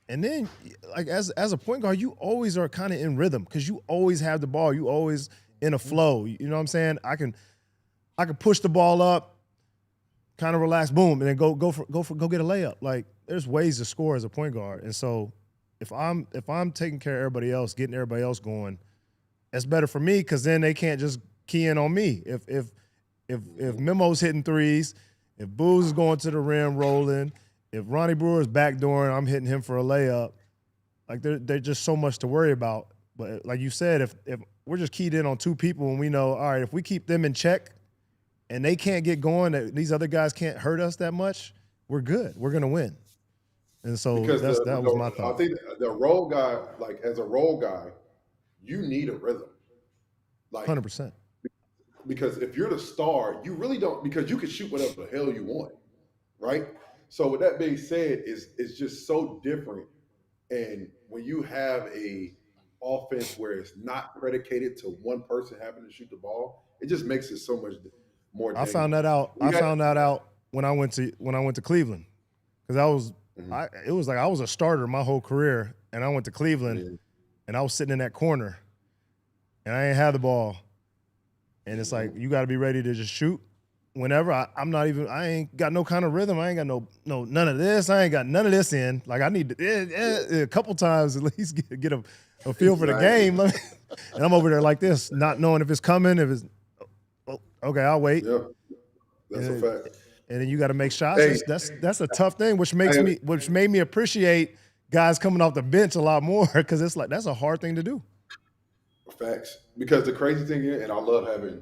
And then, like as a point guard, you always are kind of in rhythm because you always have the ball. You always in a flow. You know what I'm saying? I can push the ball up, kind of relax, boom, and then go get a layup. Like there's ways to score as a point guard. And so if I'm taking care of everybody else, getting everybody else going, that's better for me because then they can't just key in on me. If Memo's hitting threes, if Booz is going to the rim rolling, if Ronnie Brewer's backdooring, I'm hitting him for a layup. Like there's just so much to worry about. But like you said, if we're just keyed in on two people and we know, all right, if we keep them in check and they can't get going, these other guys can't hurt us that much, we're good. We're gonna win. And so that was my thought. I think the role guy, like as a role guy, you need a rhythm. Like 100%. Because if you're the star, you really don't, because you can shoot whatever the hell you want, right? So with that being said, it's just so different. And when you have a offense where it's not predicated to one person having to shoot the ball, it just makes it so much more dangerous. I found that out when I went to Cleveland. Because it was like I was a starter my whole career, and I went to Cleveland and I was sitting in that corner and I ain't had the ball. And it's like you gotta be ready to just shoot. Whenever I ain't got no kind of rhythm. I ain't got no none of this. I ain't got none of this in. Like I need to, a couple times at least get a feel for the game. And I'm over there like this, not knowing if it's coming. If it's okay, I'll wait. Yeah, that's a fact. And then you got to make shots. Hey, that's a tough thing, which made me appreciate guys coming off the bench a lot more because it's like that's a hard thing to do. Facts. Because the crazy thing is, and I love having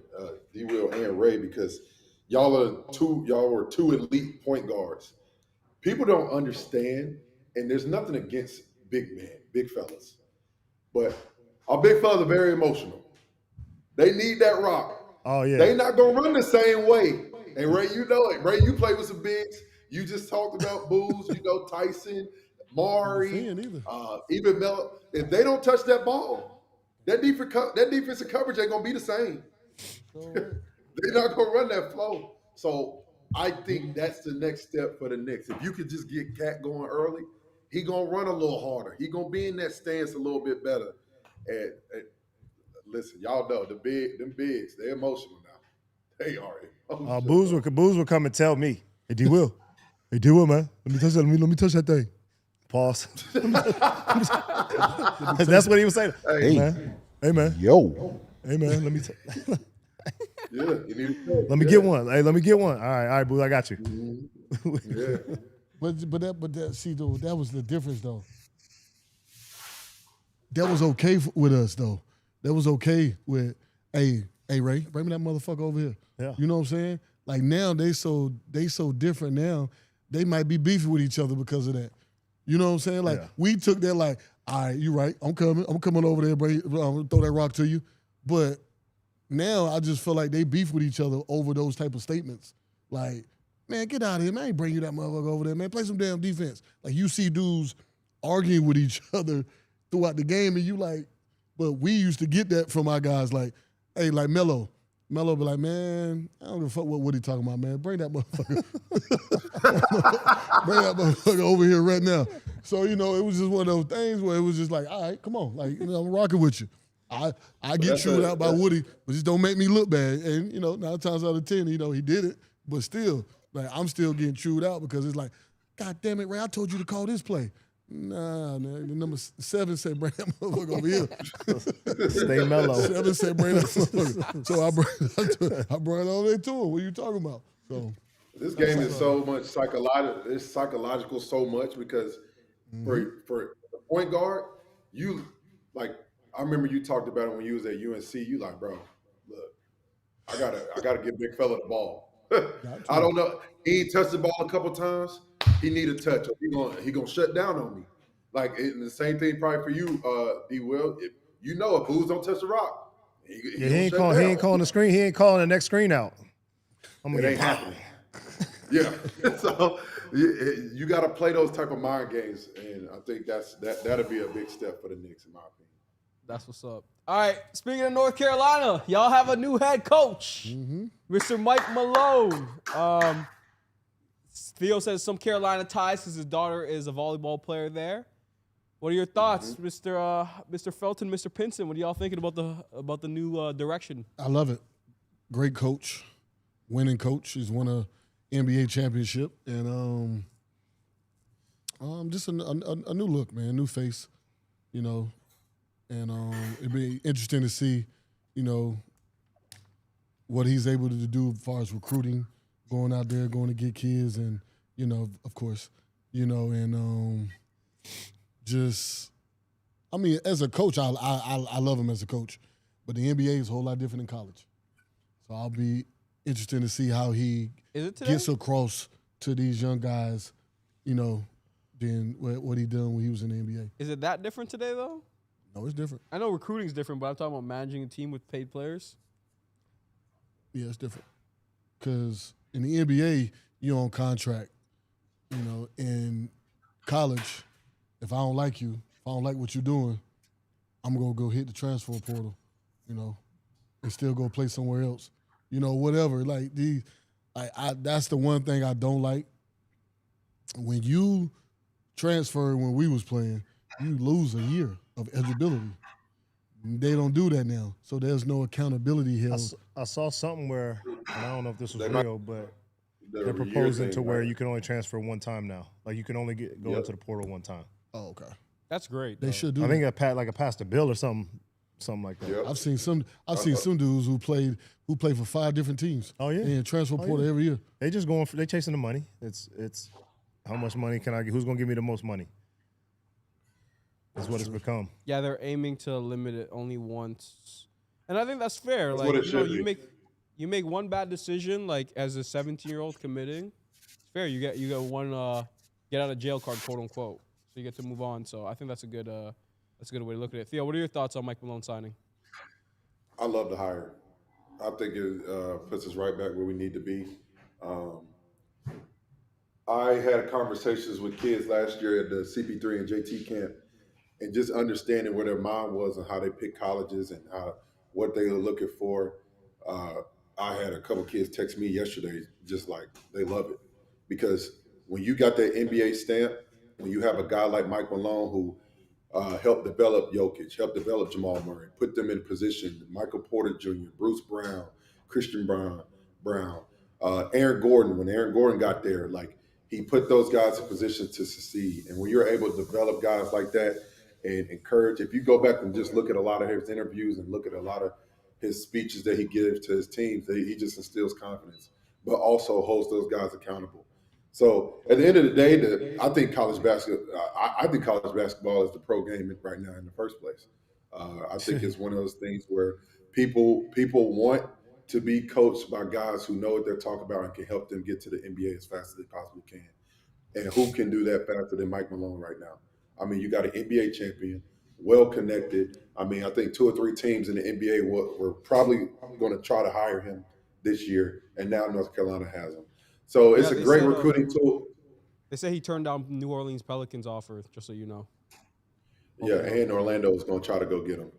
D. Will and Ray because y'all were two elite point guards. People don't understand, and there's nothing against big men, big fellas. But our big fellas are very emotional. They need that rock. Oh, yeah. They not going to run the same way. And Ray, you know it. Ray, you play with some bigs. You just talked about Booz, Tyson, Maury, even Melo. If they don't touch that ball, that defensive coverage ain't going to be the same. They're not going to run that flow. So I think that's the next step for the Knicks. If you could just get Cat going early, he going to run a little harder. He going to be in that stance a little bit better. And listen, y'all know them bigs, they're emotional now. They are. Booz would come and tell me, "Hey, D. Will, man, let me touch that. Let me touch that thing." Pause. That's what he was saying. Hey man, yo. Hey man, let me. Yeah, you need to let me get one. Hey, let me get one. All right, Booz, I got you. Mm-hmm. Yeah. But that see though, that was the difference though. That was okay with us though. That was okay with hey Ray, bring me that motherfucker over here. Yeah. You know what I'm saying? Like now they so different now. They might be beefing with each other because of that. You know what I'm saying? Like we took that like, all right, you right. I'm coming over there, bro. I'm gonna throw that rock to you. But now I just feel like they beef with each other over those type of statements. Like, man, get out of here, man. I ain't bring you that motherfucker over there, man. Play some damn defense. Like you see dudes arguing with each other throughout the game, and you like, But we used to get that from our guys, like, hey, like Melo. Melo be like, man, I don't give a fuck what Woody talking about, man. Bring that motherfucker. Bring that motherfucker over here right now. So, it was just one of those things where it was just like, all right, come on. Like, I'm rocking with you. I get chewed out by Woody, but just don't make me look bad. And, 9 times out of 10, he did it. But still, like, I'm still getting chewed out because it's like, God damn it, Ray, I told you to call this play. Nah, man. The number 7 said, bring that motherfucker over here. Stay mellow. 7 said, bring that motherfucker. So I brought it over there to him. What are you talking about? So this game is so much psychological. It's psychological so much because for the point guard, you like. I remember you talked about it when you was at UNC. You like, bro, look, I gotta give big fella the ball. I don't know. He touched the ball a couple times. He need a touch. Or he gonna shut down on me. Like the same thing probably for you, D. Will. If Booz don't touch the rock, he ain't calling the screen. He ain't calling the next screen out. It ain't happening. Yeah. So you got to play those type of mind games, and I think that'll be a big step for the Knicks, in my opinion. That's what's up. All right, speaking of North Carolina, y'all have a new head coach, Mr. Mike Malone. Theo says some Carolina ties because his daughter is a volleyball player there. What are your thoughts, Mr. Felton, Mr. Pinson? What are y'all thinking about the new direction? I love it. Great coach, winning coach. He's won a NBA championship, and just a new look, man, new face, And it'd be interesting to see, what he's able to do as far as recruiting, going out there, going to get kids, and of course, and as a coach, I love him as a coach, but the NBA is a whole lot different than college, so I'll be interested to see how he gets across to these young guys, than what he done when he was in the NBA. Is it that different today, though? No, it's different. I know recruiting's different, but I'm talking about managing a team with paid players. Yeah, it's different. Because in the NBA, you're on contract. In college, if I don't like you, if I don't like what you're doing, I'm going to go hit the transfer portal, and still go play somewhere else. Whatever. Like, that's the one thing I don't like. When you transfer when we was playing, you lose a year of eligibility. They don't do that now, so there's no accountability here. I saw something where, and I don't know if this was real, but they're proposing to where you can only transfer one time now. Like you can only go into the portal one time. Oh, okay. That's great. They should do. I think I passed a bill or something like that. Yep. I've seen some dudes who played for 5 different teams. Oh yeah, and transfer portal every year. They just they chasing the money. It's how much money can I get? Who's gonna give me the most money? That's what it's become. Yeah, they're aiming to limit it only once, and I think that's fair. That's like what it should be. you make one bad decision, like as a 17-year-old committing. It's fair. You get one get out of jail card, quote unquote. So you get to move on. So I think that's a good way to look at it. Theo, what are your thoughts on Mike Malone signing? I love the hire. I think it puts us right back where we need to be. I had conversations with kids last year at the CP3 and JT camp, and just understanding where their mind was and how they pick colleges and what they were looking for. I had a couple kids text me yesterday, just like they love it, because when you got that NBA stamp, when you have a guy like Mike Malone who helped develop Jokic, helped develop Jamal Murray, put them in position, Michael Porter Jr., Bruce Brown, Christian Brown, Aaron Gordon. When Aaron Gordon got there, like he put those guys in position to succeed. And when you're able to develop guys like that and encourage, if you go back and just look at a lot of his interviews and look at a lot of his speeches that he gives to his teams, he just instills confidence, but also holds those guys accountable. So at the end of the day, I think college basketball is the pro game right now in the first place. I think it's one of those things where people want to be coached by guys who know what they're talking about and can help them get to the NBA as fast as they possibly can. And who can do that faster than Mike Malone right now? I mean, you got an NBA champion, well-connected. I mean, I think 2 or 3 teams in the NBA were probably going to try to hire him this year, and now North Carolina has him. So it's a great recruiting tool. They say he turned down New Orleans Pelicans offer, just so you know. Yeah, and Orlando is going to try to go get him.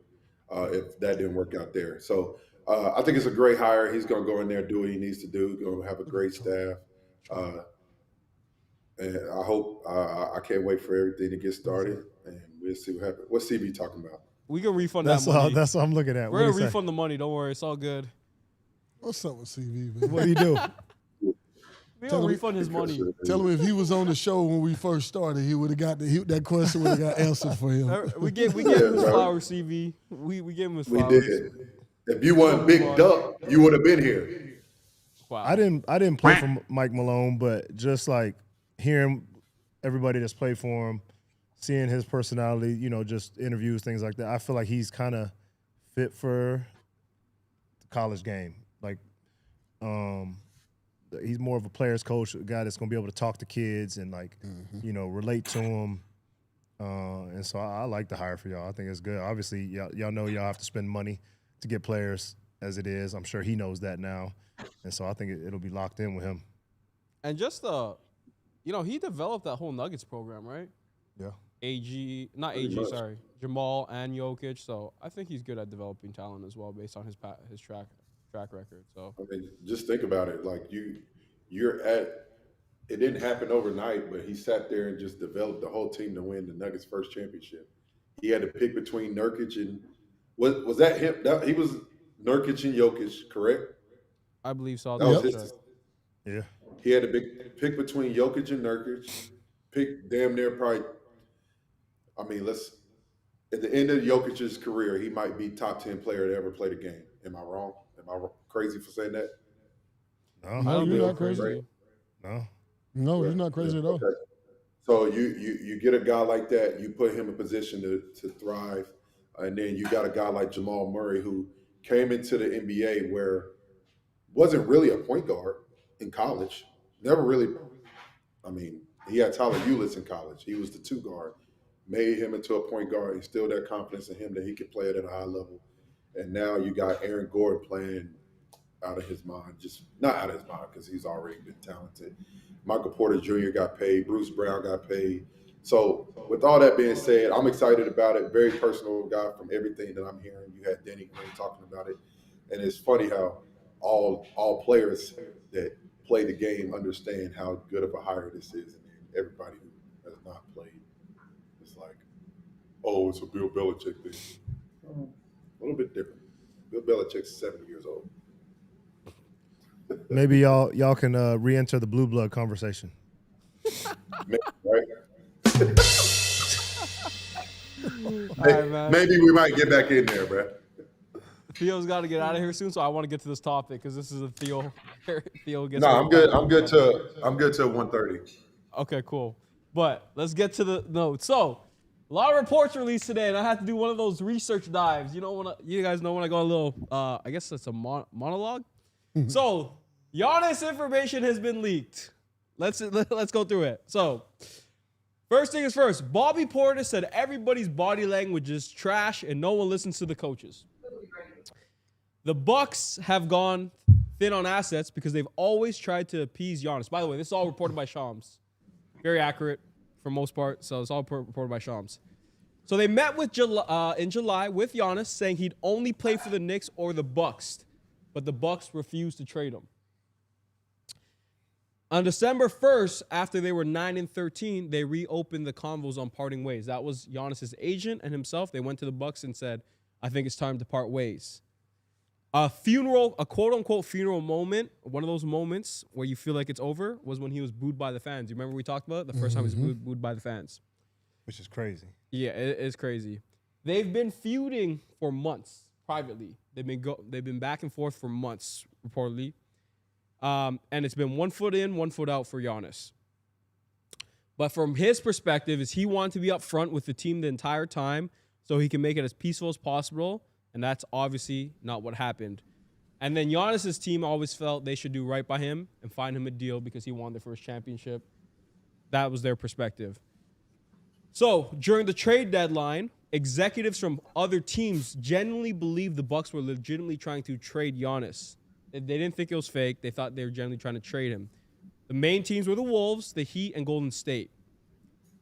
if that didn't work out there. So I think it's a great hire. He's going to go in there, do what he needs to do. Going to have a great staff. And I hope I can't wait for everything to get started, and we'll see what happens. What's CB talking about? We can refund That's that all. money. That's what I'm looking at. We're going to refund the money. Don't worry. It's all good. What's up with CV, man? What do you do? We're going to refund his money. Tell him if he was on the show when we first started, he would have got that question would have got answered for him. We gave him his flowers, CV. We gave him his We flowers. did. If you weren't Big Duck, you would have been here. Wow. I didn't play for Mike Malone, but just like hearing everybody that's played for him, seeing his personality, just interviews, things like that, I feel like he's kind of fit for the college game. Like, he's more of a player's coach, a guy that's going to be able to talk to kids and relate to them. And so I like the hire for y'all. I think it's good. Obviously, y'all know y'all have to spend money to get players as it is. I'm sure he knows that now. And so I think it'll be locked in with him. And just he developed that whole Nuggets program, right? Yeah. Sorry. Jamal and Jokic. So I think he's good at developing talent as well based on his track record. So I mean, just think about it. Like you're at. It didn't happen overnight, but he sat there and just developed the whole team to win the Nuggets' first championship. He had to pick between Nurkic and was that him? He was Nurkic and Jokic, correct? I believe so. That was his. Yeah. He had to pick between Jokic and Nurkic. Pick damn near probably. I mean, at the end of Jokic's career, he might be top 10 player to ever play the game. Am I wrong? Am I crazy for saying that? No, you're not crazy. Right? No, you're not crazy at all. Okay. So you get a guy like that, you put him in position to thrive, and then you got a guy like Jamal Murray who came into the NBA where wasn't really a point guard in college. Never really. I mean, he had Tyler Ulis in college. He was the 2 guard. Made him into a point guard. Instilled that confidence in him that he could play it at a high level. And now you got Aaron Gordon playing out of his mind. Just not out of his mind because he's already been talented. Michael Porter Jr. got paid. Bruce Brown got paid. So with all that being said, I'm excited about it. Very personal guy from everything that I'm hearing. You had Denny Green talking about it. And it's funny how all players that play the game understand how good of a hire this is. And then everybody who has not played, it's like, oh, it's a Bill Belichick thing. A little bit different. Bill Belichick's 70 years old. Maybe y'all can re-enter the blue blood conversation. Maybe, right? right, man. Maybe we might get back in there, bro. Theo's got to get out of here soon, so I want to get to this topic because this is a Theo gets. No, I'm good. I'm good till 1:30. Okay, cool. But let's get to the notes. So, a lot of reports released today, and I had to do one of those research dives. You guys know when I go a little, I guess it's a monologue. So, Giannis information has been leaked. Let's go through it. So, first thing is first. Bobby Portis said everybody's body language is trash, and no one listens to the coaches. The Bucks have gone thin on assets because they've always tried to appease Giannis. By the way, this is all reported by Shams. Very accurate for most part, so it's all reported by Shams. So they met in July with Giannis, saying he'd only play for the Knicks or the Bucks, but the Bucks refused to trade him. On December 1st, after they were 9-13, they reopened the convos on parting ways. That was Giannis' agent and himself. They went to the Bucks and said, I think it's time to part ways. A quote-unquote funeral moment, one of those moments where you feel like it's over, was when he was booed by the fans. You remember we talked about it? The first time he was booed by the fans. Which is crazy. Yeah, it is crazy. They've been feuding for months privately. They've been back and forth for months, reportedly. And it's been 1 foot in, 1 foot out for Giannis. But from his perspective, is he wanted to be up front with the team the entire time so he can make it as peaceful as possible. And that's obviously not what happened. And then Giannis' team always felt they should do right by him and find him a deal because he won their first championship. That was their perspective. So during the trade deadline, executives from other teams genuinely believed the Bucks were legitimately trying to trade Giannis. They didn't think it was fake. They thought they were genuinely trying to trade him. The main teams were the Wolves, the Heat, and Golden State.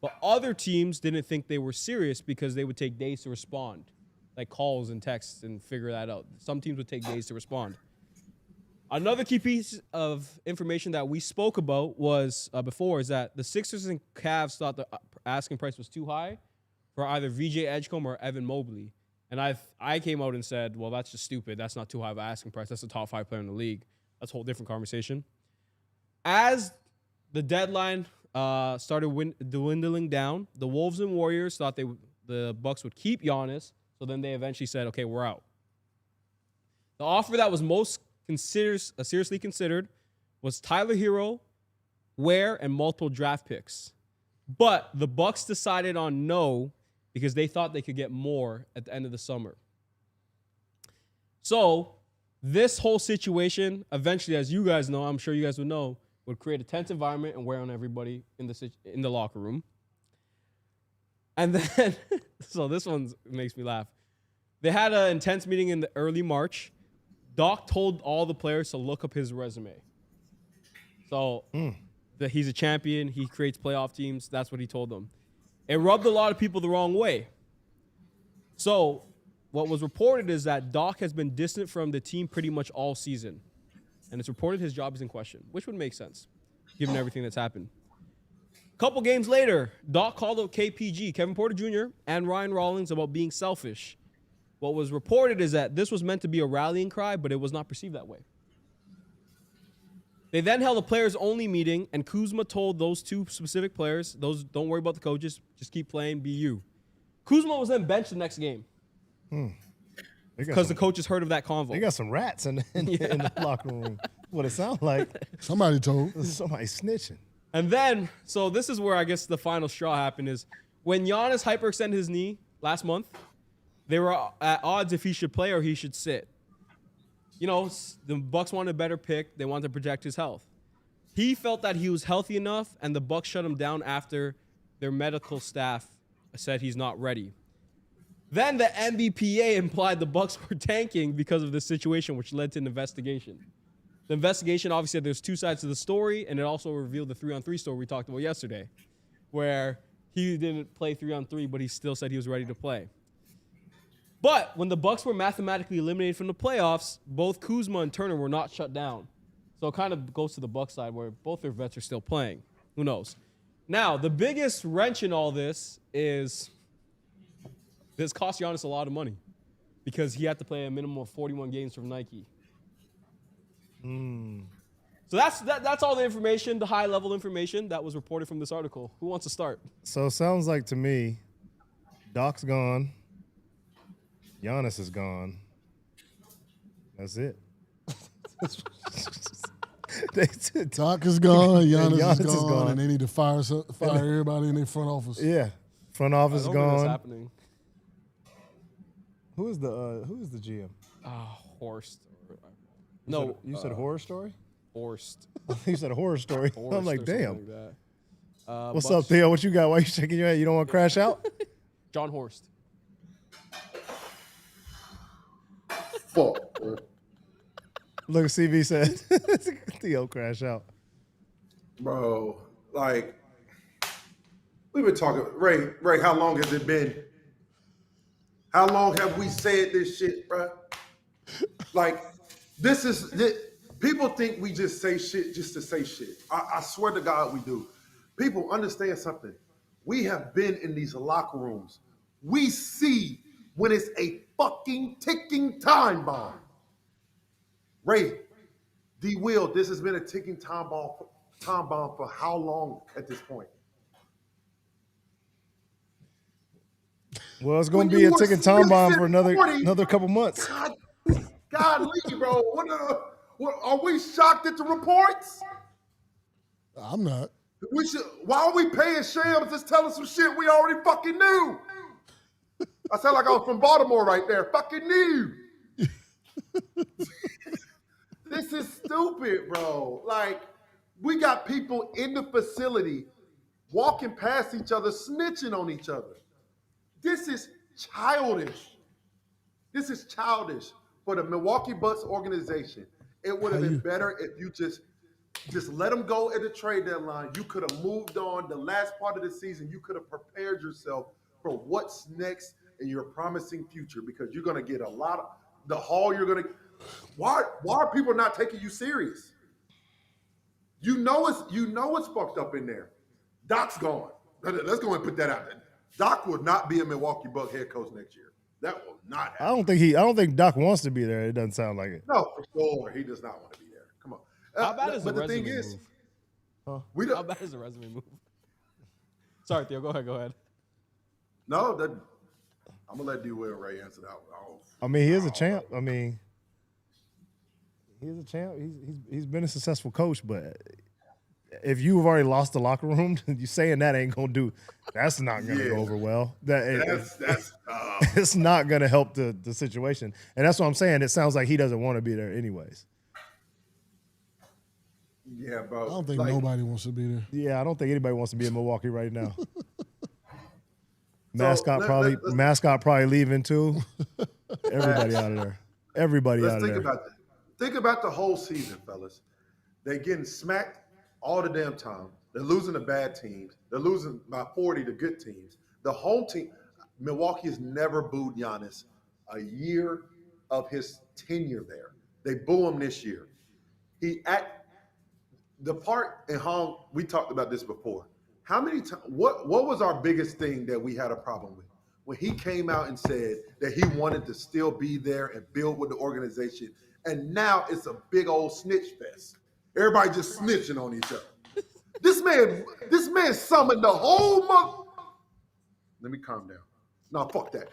But other teams didn't think they were serious because they would take days to respond. like calls and texts and figure that out. Some teams would take days to respond. Another key piece of information that we spoke about was before is that the Sixers and Cavs thought the asking price was too high for either VJ Edgecombe or Evan Mobley. And I came out and said, well, that's just stupid. That's not too high of an asking price. That's the top 5 player in the league. That's a whole different conversation. As the deadline started dwindling down, the Wolves and Warriors thought the Bucks would keep Giannis. So then they eventually said, okay, we're out. The offer that was most seriously considered was Tyler Hero, Ware, and multiple draft picks. But the Bucks decided on no because they thought they could get more at the end of the summer. So this whole situation, eventually, as you guys know, I'm sure you guys would know, would create a tense environment and wear on everybody in the locker room. And then, so this one makes me laugh. They had an intense meeting in the early March. Doc told all the players to look up his resume. So that he's a champion. He creates playoff teams. That's what he told them. It rubbed a lot of people the wrong way. So what was reported is that Doc has been distant from the team pretty much all season. And it's reported his job is in question, which would make sense, given everything that's happened. A couple games later, Doc called out KPG, Kevin Porter Jr., and Ryan Rawlings about being selfish. What was reported is that this was meant to be a rallying cry, but it was not perceived that way. They then held a players-only meeting, and Kuzma told those 2 specific players, those don't worry about the coaches, just keep playing, be you. Kuzma was then benched the next game because the coaches heard of that convo. They got some rats in the locker room. What it sounds like. Somebody told. Somebody snitching. And then, so this is where I guess the final straw happened is when Giannis hyperextended his knee last month, they were at odds if he should play or he should sit. You know, the Bucks wanted a better pick. They wanted to protect his health. He felt that he was healthy enough, and the Bucks shut him down after their medical staff said he's not ready. Then the NBPA implied the Bucks were tanking because of this situation, which led to an investigation. The investigation, obviously, there's 2 sides to the story, and it also revealed the 3-on-3 story we talked about yesterday, where he didn't play 3-on-3, but he still said he was ready to play. But when the Bucks were mathematically eliminated from the playoffs, both Kuzma and Turner were not shut down. So it kind of goes to the Bucks side where both their vets are still playing. Who knows? Now, the biggest wrench in all this is this cost Giannis a lot of money because he had to play a minimum of 41 games from Nike. So that's all the information, the high-level information that was reported from this article. Who wants to start? So it sounds like to me, Doc's gone. Giannis is gone. That's it. Doc is gone, Giannis is gone, and they need to fire everybody in their front office. Yeah, front office I don't think gone. that's happening. Who is the GM? Horst. You said horror story. Horst. You said a horror story. Horst I'm like, or something damn. like that. What's Bucks- up, Theo? What you got? Why you shaking your head? You don't want to crash out? John Horst. Fuck. Bro. Look, CV said Theo crash out. Bro, like, we've been talking. Ray, how long has it been? How long have we said this shit, bro? Like, people think we just say shit just to say shit. I swear to God we do. People understand something. We have been in these locker rooms. We see when it's a fucking ticking time bomb. Ray, D. Will, this has been a ticking time bomb for how long at this point? Well, it's going to be a ticking time bomb for another couple months. Godly, bro. What, are we shocked at the reports? I'm not. Why are we paying Shams to tell us some shit we already fucking knew? I sound like I was from Baltimore right there. Fucking knew. This is stupid, bro. Like, we got people in the facility walking past each other, snitching on each other. This is childish. This is childish for the Milwaukee Bucks organization. It would have been better if you just let them go at the trade deadline. You could have moved on the last part of the season. You could have prepared yourself for what's next and your promising future because you're going to get a lot of the haul you're going to. Why are people not taking you serious? You know it's fucked up in there. Doc's gone. Let's go and put that out there. Doc will not be a Milwaukee Bucks head coach next year. That will not happen. I don't think Doc wants to be there. It doesn't sound like it. No, for sure. He does not want to be there. Come on. How bad is the but the resume thing is, move? How bad is the resume move? Sorry, Theo. Go ahead. No, I'm gonna let D. Will Ray answer that one. I mean, he is a champ. I mean, he's a champ. He's been a successful coach, but if you've already lost the locker room, you saying that ain't gonna do. That's not gonna go over well. It's not gonna help the situation, and that's what I'm saying. It sounds like he doesn't want to be there anyways. Yeah, bro. I don't think nobody wants to be there. Yeah, I don't think anybody wants to be in Milwaukee right now. Mascot probably leaving too. Everybody out of there. Everybody out of there. Think about the whole season, fellas. They're getting smacked all the damn time. They're losing to bad teams. They're losing by 40 to good teams. The home team, Milwaukee has never booed Giannis a year of his tenure there. They boo him this year. The part in home, we talked about this before. How many times? What was our biggest thing that we had a problem with? When he came out and said that he wanted to still be there and build with the organization, and now it's a big old snitch fest. Everybody just snitching on each other. This man summoned the whole month. Let me calm down. No, fuck that.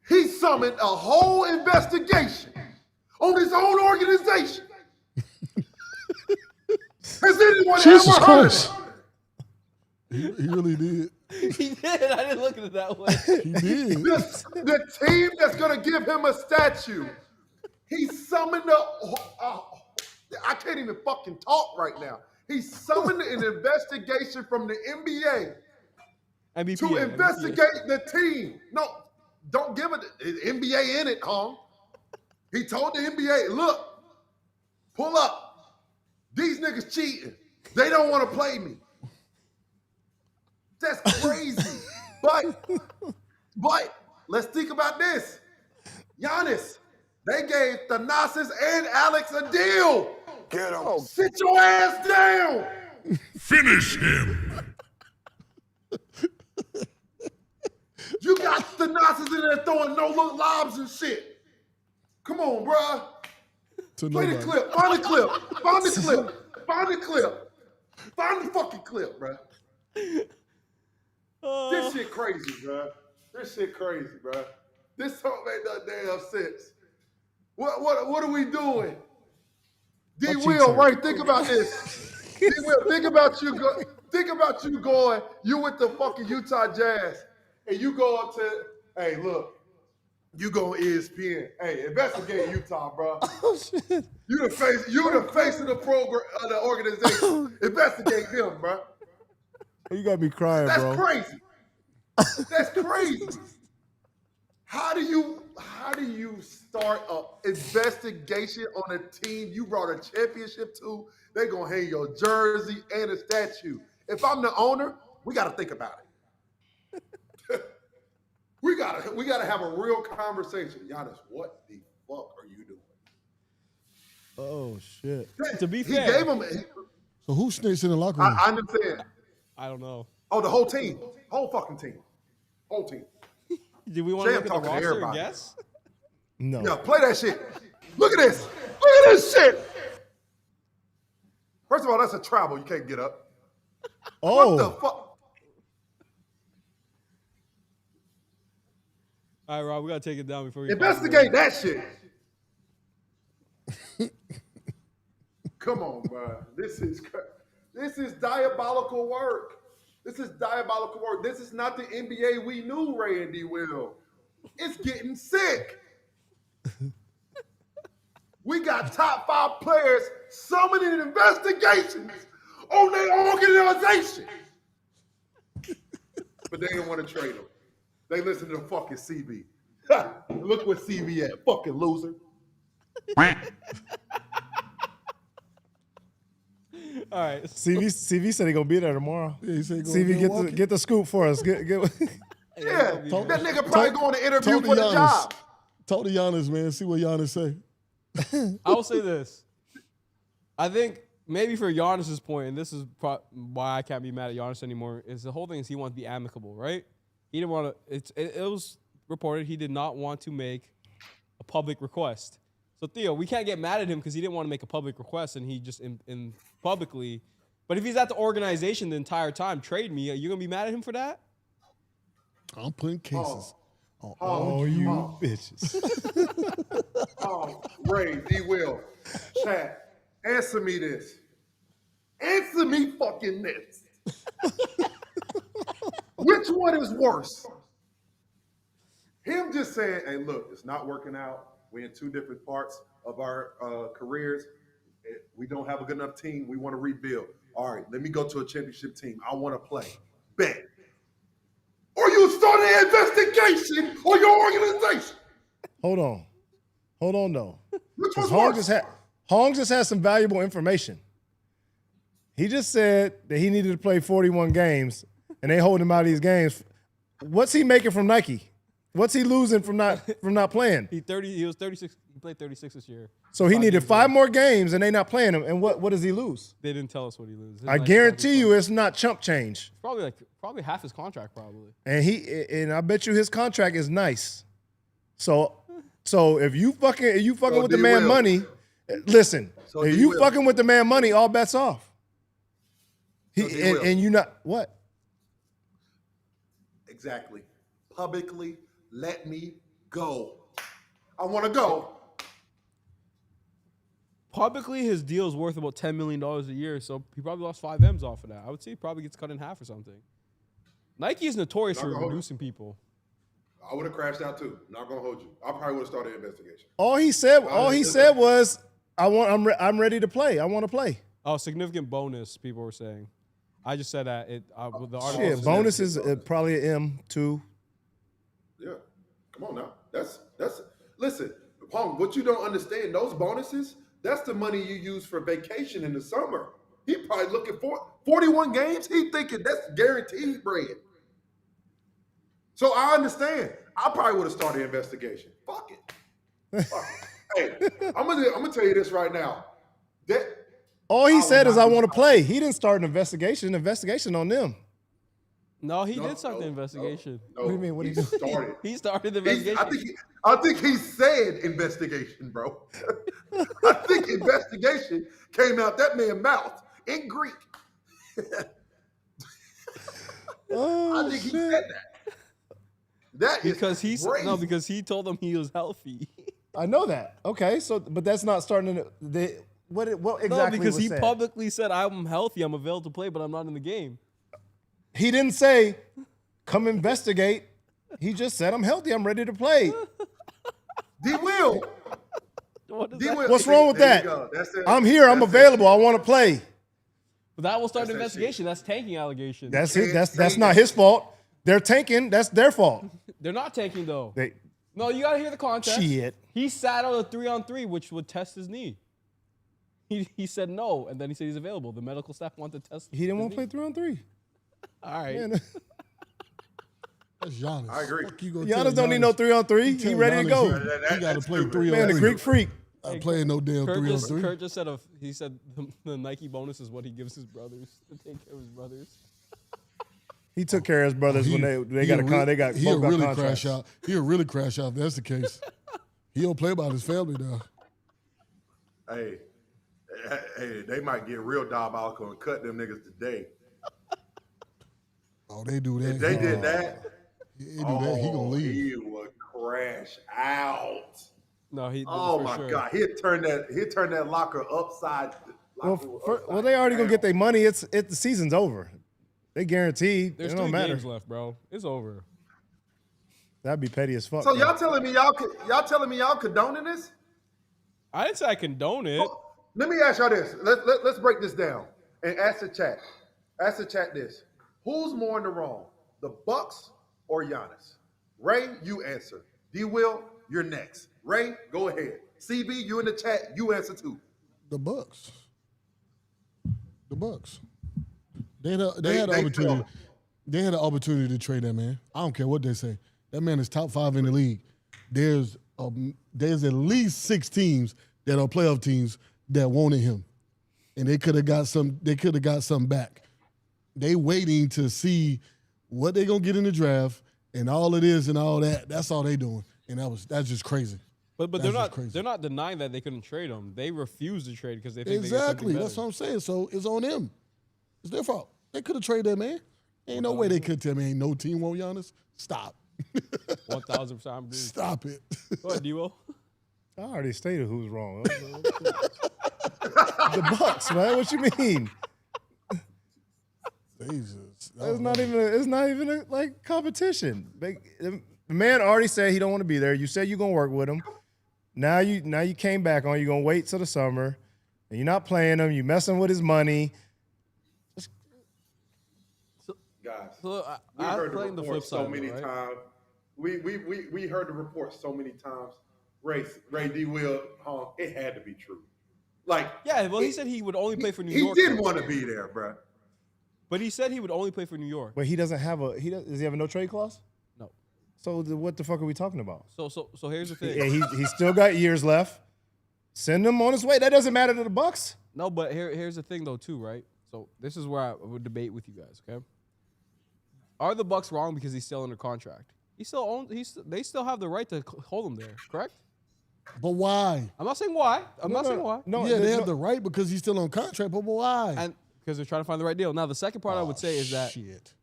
He summoned a whole investigation on his own organization. Has anyone Jesus ever Christ. heard of it? He really did. He did. I didn't look at it that way. He did. The team that's going to give him a statue, he summoned I can't even fucking talk right now. He summoned an investigation from the NBA to investigate the team. No, don't give it NBA in it, huh? He told the NBA, look, pull up. These niggas cheating. They don't want to play me. That's crazy. But let's think about this. Giannis, they gave Thanasis and Alex a deal. Get him. Sit your ass down. Finish him. You got Thanasis in there throwing no-look lobs and shit. Come on, bruh. Play the clip. Find the clip. Find the clip. Find the clip. Find the fucking clip, bruh. This shit crazy, bruh. This shit crazy, bruh. This don't make no damn sense. What are we doing? D. Will, right? Think about this. D. Will, think about you going. You with the fucking Utah Jazz, and you go up to, hey, look. You go on ESPN. Hey, investigate Utah, bro. Oh shit! You the face of the program, of the organization. Investigate him, bro. You gotta be crying, bro. That's crazy. That's crazy. How do you start an investigation on a team you brought a championship to? They gonna hang your jersey and a statue. If I'm the owner, we gotta think about it. We gotta have a real conversation. Giannis, what the fuck are you doing? Oh shit! To be He fair, gave him. So who snitched in the locker room? I understand. I don't know. Oh, the whole team, whole fucking team, whole team. Do we want to Jam look at the talking to roster and everybody. guess? No. Yeah, play that shit. Look at this. Look at this shit. First of all, that's a travel. You can't get up. Oh. What the fuck? All right, Rob, we gotta take it down before we Investigate that shit. Come on, bro. This is diabolical work. This is diabolical work. This is not the NBA we knew, Ray and D. Will. It's getting sick. We got top 5 players summoning investigations on their organization. But they didn't want to trade them. They listen to the fucking CB. Look what CB at, fucking loser. All right. CV said he gonna be there tomorrow. Yeah, he said go CV, get the scoop for us. Get Yeah, that nigga probably going to interview for the job. Talk to Giannis, man. See what Giannis say. I will say this. I think maybe for Giannis's point, and this is why I can't be mad at Giannis anymore, is the whole thing is he wants to be amicable, right? He didn't want to. It was reported he did not want to make a public request. So Theo, we can't get mad at him because he didn't want to make a public request, and he just in publicly. But if he's at the organization the entire time, trade me. Are you gonna be mad at him for that? I'm putting cases on all you bitches. Ray, D. Will, chat, answer me this. Answer me fucking this. Which one is worse? Him just saying, hey, look, it's not working out. We're in two different parts of our careers. We don't have a good enough team. We want to rebuild. All right, let me go to a championship team. I want to play. Bet. Or you start an investigation on your organization. Hold on, though. Which one's worse? Hong just has some valuable information. He just said that he needed to play 41 games, and they hold him out of these games. What's he making from Nike? What's he losing from not playing? He was 36. He played 36 this year. So he needed 5 more games, and they not playing him. And what does he lose? They didn't tell us what he loses. I guarantee you, it's not chump change. Probably half his contract, probably. And I bet you his contract is nice. So if you fucking with the man money, listen. So if you fucking with the man money, all bets off. And you not what? Exactly. Publicly, let me go. I want to go. Publicly, his deal is worth about $10 million a year, so he probably lost 5 M's off of that. I would say he probably gets cut in half or something. Nike is notorious for reducing people. I would have crashed out too. Not gonna hold you. I probably would have started an investigation. All he said was, I'm ready to play. I want to play. Oh, significant bonus, people were saying. I just said that. The article. Shit, bonus is probably an M too. Yeah, come on now. That's listen, Hong. What you don't understand? Those bonuses. That's the money you use for vacation in the summer. He probably looking for 41 games. He thinking that's guaranteed bread. So I understand. I probably would have started an investigation. Fuck it. Hey, I'm gonna tell you this right now. All he said is I want to play. He didn't start an investigation. Investigation on them. No, he did start the investigation. No, what do you mean? What he did he do? started? He started the investigation. I think he said investigation, bro. I think investigation came out that man's mouth in Greek. I think he said that. That is because crazy. because he told them he was healthy. I know that. Okay, so but that's not starting what exactly? No, because was he said? publicly said I'm healthy, I'm available to play, but I'm not in the game. He didn't say, come investigate. He just said, I'm healthy. I'm ready to play. D. Will. What's wrong with that? I'm here. I'm available. I want to play. But that will start an investigation. That's tanking allegations. That's it. That's not his fault. They're tanking. That's their fault. They're not tanking, though. No, you got to hear the context. Shit. He sat out a 3-on-3, which would test his knee. He said no, and then he said he's available. The medical staff wanted to test. He didn't want to play 3-on-3. All right. Man. That's Giannis. I agree. Giannis don't need no 3-on-3. He ready to go. He got to play 3-on-3. Man, the Greek freak. I'm playing no damn 3-on-3. Kurt just said he said the Nike bonus is what he gives his brothers to take care of his brothers. He took care of his brothers when they got contracts. He'll really crash out. He'll really crash out if that's the case. He don't play about his family now. Hey, they might get real diabolical and cut them niggas today. Oh, they do that. If they did that, he gonna leave. He would crash out. No, he. Oh my God, he'd turn that locker upside. Well, they already gonna get their money. The season's over. They guaranteed. There's it don't 3 matter. games left, bro. It's over. That'd be petty as fuck. So y'all telling me y'all condoning this? I didn't say I condone it. Let me ask y'all this. Let's break this down and ask the chat. Ask the chat this. Who's more in the wrong, the Bucks or Giannis? Ray, you answer. D. Will, you're next. Ray, go ahead. CB, you in the chat. You answer too. The Bucks. They had an opportunity. They had an opportunity to trade that man. I don't care what they say. That man is top 5 in the league. There's at least 6 teams that are playoff teams that wanted him, and they could have got some. They could have got something back. They waiting to see what they gonna get in the draft and all it is and all that. That's all they doing, and that's just crazy. But they're not denying that they couldn't trade him. They refused to trade because they think exactly. They that's what I'm saying. So it's on them. It's their fault. They could have traded that man. Ain't no way they could tell me ain't no team want Giannis. Stop. 1,000%. Stop it. Go ahead, D-Will. I already stated who's wrong. The Bucks, man. What you mean? Jesus. It's not even a like competition. The man already said he don't want to be there. You said you're gonna work with him. Now you came back on. You're gonna wait till the summer, and you're not playing him. You messing with his money. Guys, So, we I heard the playing the report flip side, so many right? times. We heard the report so many times. Ray D. Will, it had to be true. Like, Yeah, well, he said he would only play for New York. He did want to be there, bro. But he said he would only play for New York. But he doesn't have does he have a no trade clause? No. So what the fuck are we talking about? So here's the thing. Yeah, he's still got years left. Send him on his way. That doesn't matter to the Bucks. No, but here's the thing though too, right? So this is where I would debate with you guys. Okay. Are the Bucks wrong because he's still under contract? They still have the right to hold him there, correct? But why? I'm not saying why. I'm not saying why. No, Yeah, they have the right because he's still on contract, but why? And because they're trying to find the right deal. Now, the second part I would say is that shit.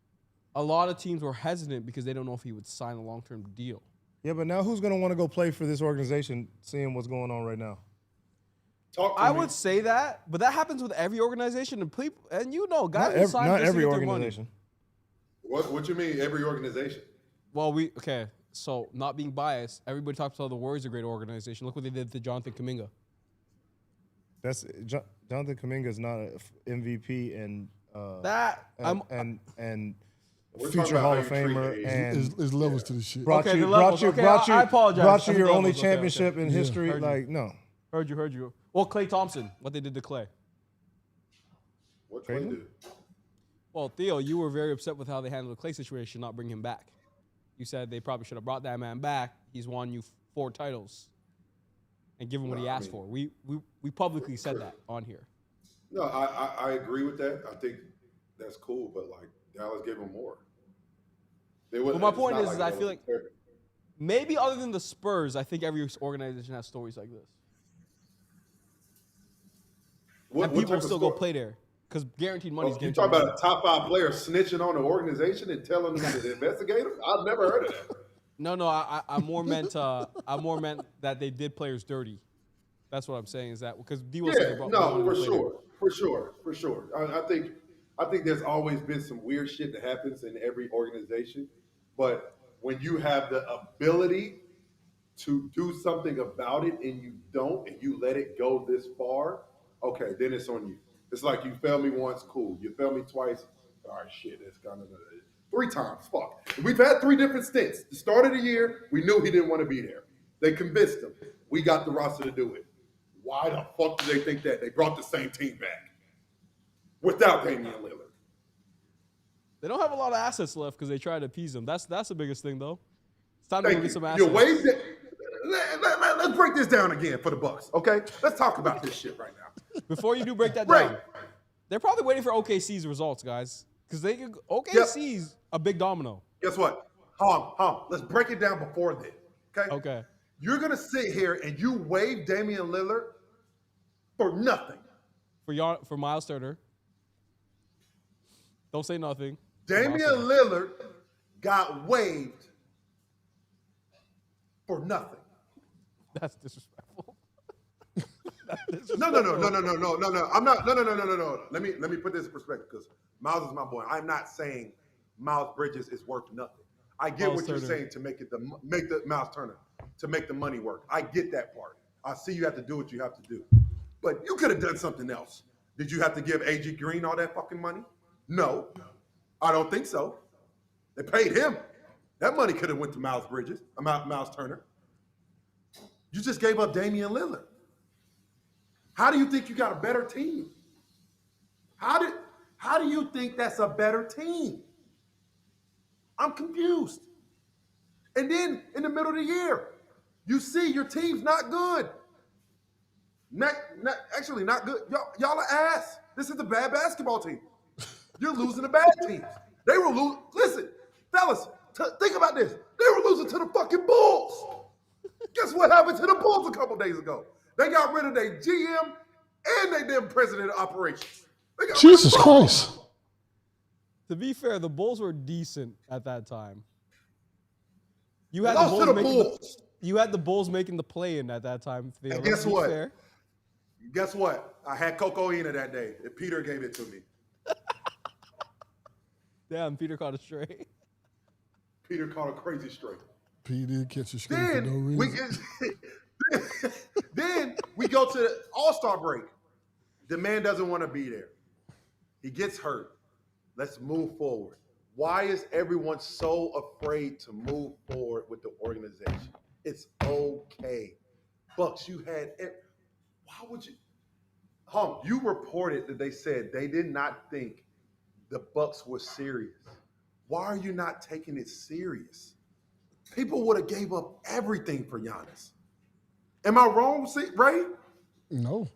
a lot of teams were hesitant because they don't know if he would sign a long-term deal. Yeah, but now who's gonna want to go play for this organization, seeing what's going on right now? I would say that, but that happens with every organization, and people, and guys will sign Not just to every get their money. organization. What you mean, every organization? Well, so not being biased, everybody talks about the Warriors are a great organization. Look what they did to Jonathan Kuminga. Jonathan Kuminga is not an MVP and We're future talking Hall about of how you treat Famer age. and There's levels to this shit. brought Okay, you the levels. Okay, I apologize. Brought you There's your only levels. Okay, championship in history. Heard you. Like no, Heard you. Well, Klay Thompson, what they did to Klay. What Clay do? Well, Theo, you were very upset with how they handled the Klay situation, not bring him back. You said they probably should have brought that man back. He's won you 4 titles, and give him what he asked for. We publicly said that on here. No, I agree with that. I think that's cool, but like Dallas gave him more. But my point is I feel like maybe other than the Spurs, I think every organization has stories like this. And people will still go play there because guaranteed money is You guaranteed. talk about a top 5 player snitching on the organization and telling them to investigate him? I've never heard of that. No, I more meant that they did players dirty. That's what I'm saying is that because D. Wilson Yeah, no, for sure. I think there's always been some weird shit that happens in every organization, but when you have the ability to do something about it and you don't, and you let it go this far, okay, then it's on you. It's like you failed me once, cool. You failed me twice, all right, shit, it's kind of 3 times, fuck. We've had 3 different stints. The start of the year, we knew he didn't want to be there. They convinced him. We got the roster to do it. Why the fuck do they think that? They brought the same team back without Damian Lillard. They don't have a lot of assets left because they tried to appease them. That's the biggest thing, though. It's time to go get some assets. You waived it. Let's break this down again for the Bucks, okay? Let's talk about this shit right now. Before you do break that Right. down, they're probably waiting for OKC's results, guys, because OKC's a big domino. Guess what? Let's break it down before then, okay? Okay. You're going to sit here and you waive Damian Lillard for nothing. For Miles Turner. Don't say nothing. Damian Lillard got waived for nothing. That's disrespectful. No. I'm not. No. Let me put this in perspective because Miles is my boy. I'm not saying Miles Bridges is worth nothing. I get Miles what you're Turner. saying to make the Miles Turner to make the money work. I get that part. I see you have to do what you have to do, but you could have done something else. Did you have to give AJ Green all that fucking money? No, I don't think so. They paid him. That money could have went to Miles Turner. You just gave up Damian Lillard. How do you think you got a better team? How do you think that's a better team? I'm confused. And then in the middle of the year, you see your team's not good. Actually not good. Y'all are ass. This is a bad basketball team. You're losing to bad teams. They were losing. Listen, fellas, think about this. They were losing to the fucking Bulls. Guess what happened to the Bulls a couple days ago? They got rid of their GM and their damn president of operations. Jesus Christ. To be fair, the Bulls were decent at that time. You had the Bulls making the play-in at that time, Theo. And guess what? Guess what? I had cocaine that day, and Peter gave it to me. Damn, Peter caught a stray. Peter caught a crazy stray. Peter catch a stray for no reason. Then we go to the All-Star break. The man doesn't want to be there. He gets hurt. Let's move forward. Why is everyone so afraid to move forward with the organization? It's okay. Bucks, you had – why would you – you reported that they said they did not think the Bucks were serious. Why are you not taking it serious? People would have gave up everything for Giannis. Am I wrong, Ray? No,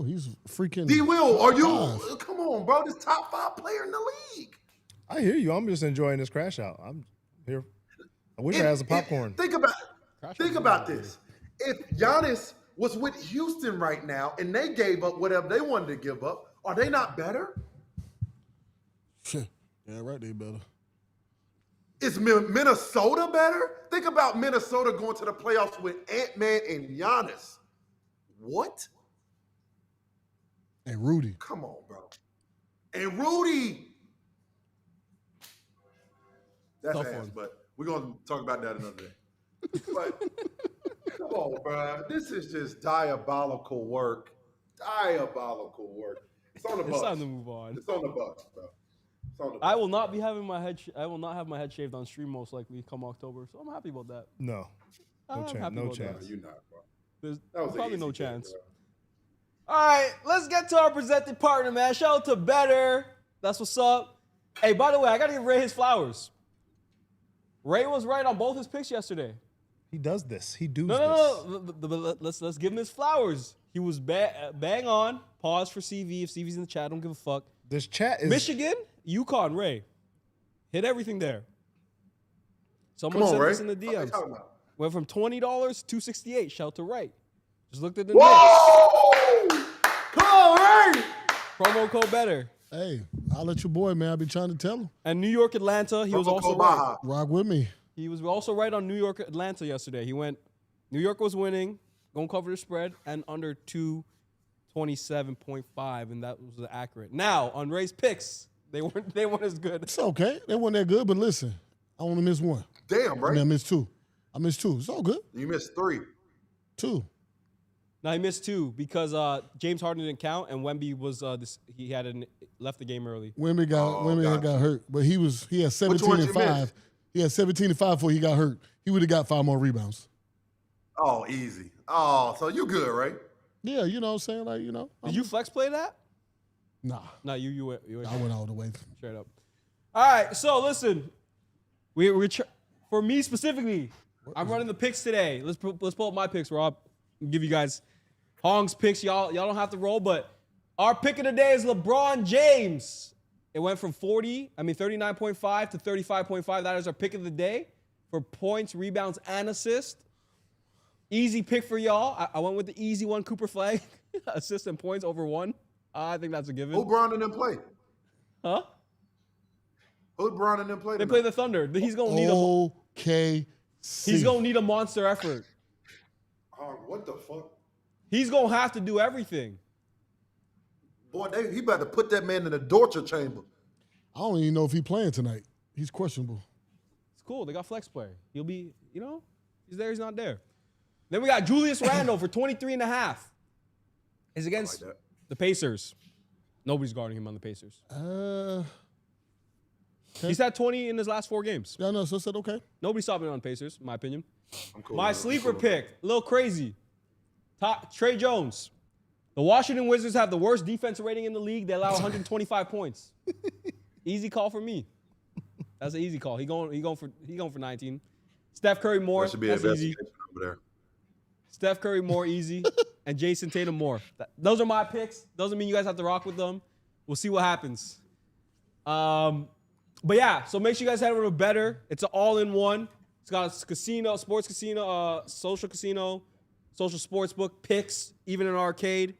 he's freaking. D. Will, are you? Come on, bro. This top 5 player in the league. I hear you. I'm just enjoying this crash out. I'm here. I wish I had some popcorn. Think about this. If Giannis was with Houston right now and they gave up whatever they wanted to give up, are they not better? Yeah, right. They better. Is Minnesota better? Think about Minnesota going to the playoffs with Ant-Man and Giannis. What? And Rudy. Come on, bro. And Rudy. That's Tough ass, one. but we're going to talk about that another day. But come on, bro. This is just diabolical work. Diabolical work. It's on the Bucks. It's time to move on. It's on the Bucks, bro. It's on the Bucks. I will not be having my head. I will not have my head shaved on stream most likely come October. So I'm happy about that. No chance. No chance. No, you're not, bro. There's That was an probably easy no pick, chance. bro. All right, let's get to our presenting partner, man. Shout out to Betr. That's what's up. Hey, by the way, I gotta give Ray his flowers. Ray was right on both his picks yesterday. He does this. He does No. Let's give him his flowers. He was bang on. Pause for CV. If CV's in the chat, don't give a fuck. This chat is Michigan, UConn, Ray. Hit everything there. Someone Come on, sent Ray. this in the What are you DMs. talking about? Went from $20 to $268. Shout out to Ray. Just looked at the Whoa! Come on, Ray! promo code Betr. Hey, I'll let your boy, man. I be trying to tell him. And New York, Atlanta, he was Promo also code right. Baja. Rock with me. He was also right on New York, Atlanta yesterday. He went, New York was winning, going to cover the spread, and under 227.5, and that was accurate. Now, on Ray's picks, they weren't as good. It's okay. They weren't that good, but listen, I only missed one. Damn, I mean, I Ray. missed two. It's all good. You missed 3. 2. Now, he missed 2 because James Harden didn't count, and Wemby was he had left the game early. Wemby got hurt, but he had 17 ones and you 5. missed? He had 17 and 5 before he got hurt. He would have got 5 more rebounds. Oh, easy. Oh, so you good, right? Yeah, you know what I'm saying? Like, Did you flex play that? Nah. No, you went I went all the way. straight up. All right, so listen, for me specifically, I'm running the picks today. Let's pull up my picks, Rob. I'll give you guys Hong's picks. Y'all don't have to roll, but our pick of the day is LeBron James. It went from 39.5 to 35.5. That is our pick of the day for points, rebounds, and assists. Easy pick for y'all. I went with the easy one, Cooper Flag. Assists and points over 1. I think that's a given. Who Brown and them play? Huh? Who Brown and them play? They play the Thunder. He's gonna need he's gonna need a monster effort. What the fuck? He's gonna have to do everything. Boy, he about to put that man in the torture chamber. I don't even know if he's playing tonight. He's questionable. It's cool. They got flex player. He'll be, he's there, he's not there. Then we got Julius Randle for 23.5. Is against like that. the Pacers. Nobody's guarding him on the Pacers. Okay. He's had 20 in his last 4 games. Yeah, no, so I said okay. Nobody's stopping him on the Pacers, in my opinion. I'm cool. My sleeper pick, a little crazy. Trey Jones. The Washington Wizards have the worst defensive rating in the league. They allow 125 points. Easy call for me. That's an easy call. He going for 19. Steph Curry more. That should be That's an easy. investigation over there. Steph Curry more easy, and Jason Tatum more. Those are my picks. Doesn't mean you guys have to rock with them. We'll see what happens. But yeah, so make sure you guys head over to Betr. It's an all-in-one. It's got a casino, sports casino, social casino, social sports book, picks, even an arcade.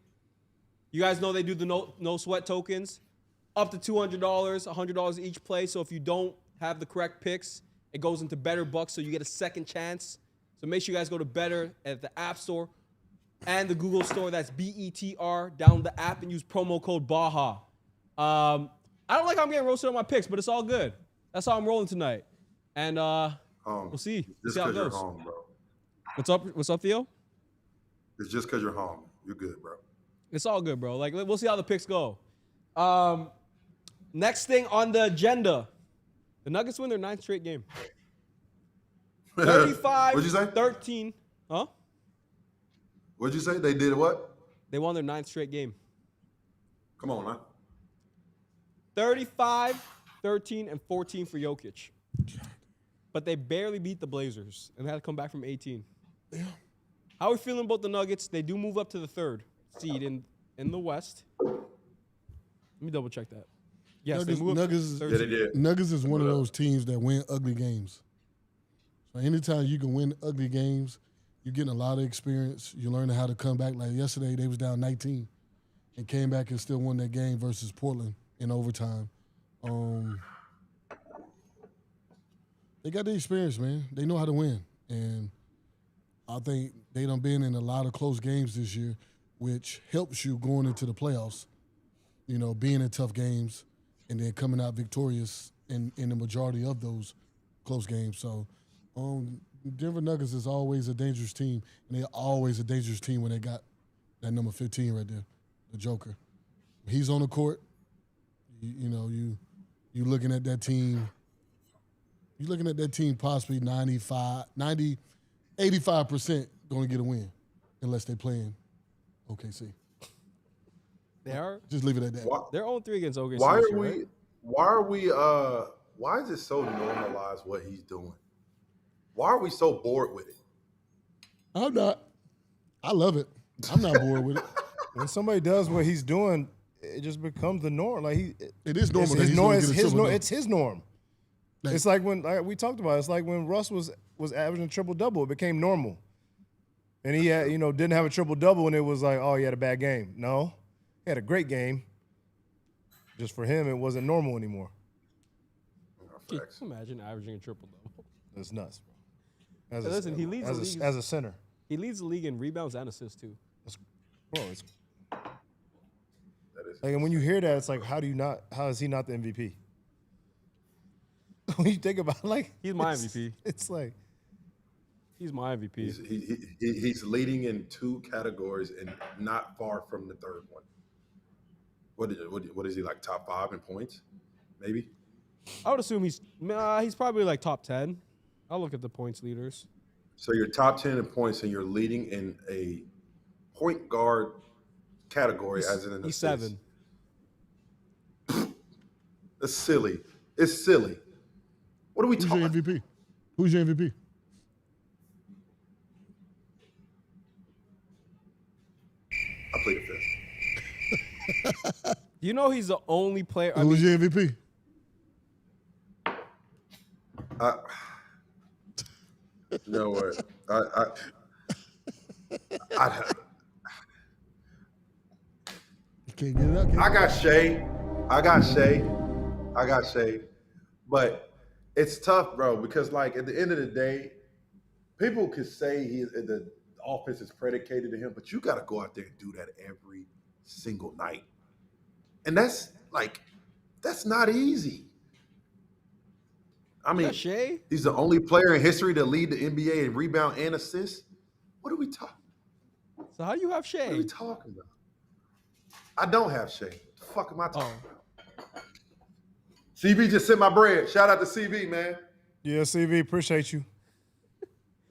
You guys know they do the no sweat tokens. Up to $200, $100 each play. So if you don't have the correct picks, it goes into Betr Bucks, so you get a second chance. So make sure you guys go to Betr at the App Store and the Google Store. That's BETR. Download the app and use promo code Baja. I don't like how I'm getting roasted on my picks, but it's all good. That's how I'm rolling tonight. And we'll see. Just See how it because you're goes. home, bro. What's up, Theo? It's just because you're home. You're good, bro. It's all good, bro. Like, we'll see how the picks go. Next thing on the agenda. The Nuggets win their 9th straight game. 35, What'd you say? 13. Huh? What'd you say? They did what? They won their 9th straight game. Come on, man. 35, 13, and 14 for Jokic. But they barely beat the Blazers and had to come back from 18. Yeah. How are we feeling about the Nuggets? They do move up to the 3rd seed in the West. Let me double check that. Yes, they move up to the 3rd Yeah, they seed. did. Nuggets is one of those teams that win ugly games. So anytime you can win ugly games, you're getting a lot of experience. You're learning how to come back. Like yesterday, they was down 19 and came back and still won that game versus Portland in overtime. They got the experience, man. They know how to win. And I think they done been in a lot of close games this year, which helps you going into the playoffs, you know, being in tough games and then coming out victorious in the majority of those close games. So Denver Nuggets is always a dangerous team, and they're always a dangerous team when they got that number 15 right there, the Joker. He's on the court. You looking at that team. You're looking at that team possibly 85% going to get a win unless they playing OKC. They are. Just leave it at that. They're 0-3 against OKC. Why is it so normalized what he's doing? Why are we so bored with it? I'm not. I love it. I'm not bored with it. When somebody does what he's doing, it just becomes the norm. Like it is normal. It's his norm. Like, it's like when we talked about. It's like when Russ was averaging a triple double. It became normal, and he had, didn't have a triple double, and it was like, oh, he had a bad game. No, he had a great game. Just for him, it wasn't normal anymore. Can you imagine averaging a triple double? That's nuts, bro. Listen, he leads the league as a center. He leads the league in rebounds and assists too. Like, and when you hear that, it's like, how is he not the MVP? When you think about it, like, he's my MVP. It's like he's my MVP. He's leading in 2 categories and not far from the 3rd one. What is he, like, top 5 in points? Maybe. I would assume he's probably like top 10. I'll look at the points leaders. So you're top 10 in points and you're leading in a point guard category as in an he's assist. 7. It's silly. It's silly. What are we talking about? Who's your MVP? I played the 5th. You know he's the only player. Who's your MVP? No way. Can't get it out. I got Shea. But it's tough, bro, because, like, at the end of the day, people could say the offense is predicated to him, but you got to go out there and do that every single night. And that's not easy. I mean, Shea? He's the only player in history to lead the NBA in rebound and assists. What are we talking? So how do you have Shea? What are we talking about? I don't have Shea. What the fuck am I talking about? CB just sent my bread. Shout out to CB, man. Yeah, CV, appreciate you.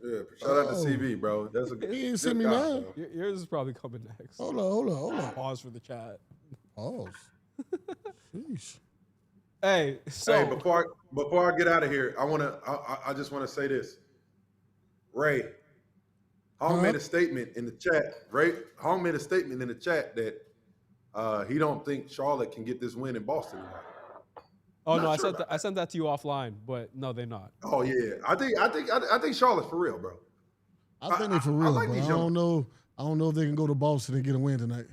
Yeah, shout out to CB, bro. That's a good. He ain't sent me none. Yours is probably coming next. Hold on. Pause for the chat. Pause. Sheesh. Hey, so before I get out of here, I just wanna say this. Ray, Hong made a statement in the chat. Hong made a statement in the chat that he don't think Charlotte can get this win in Boston tonight. Oh no, I sent that to you offline, but no, they're not. Oh yeah, I think Charlotte's for real, bro. I think they're for real, like but these I don't know if they can go to Boston and get a win tonight.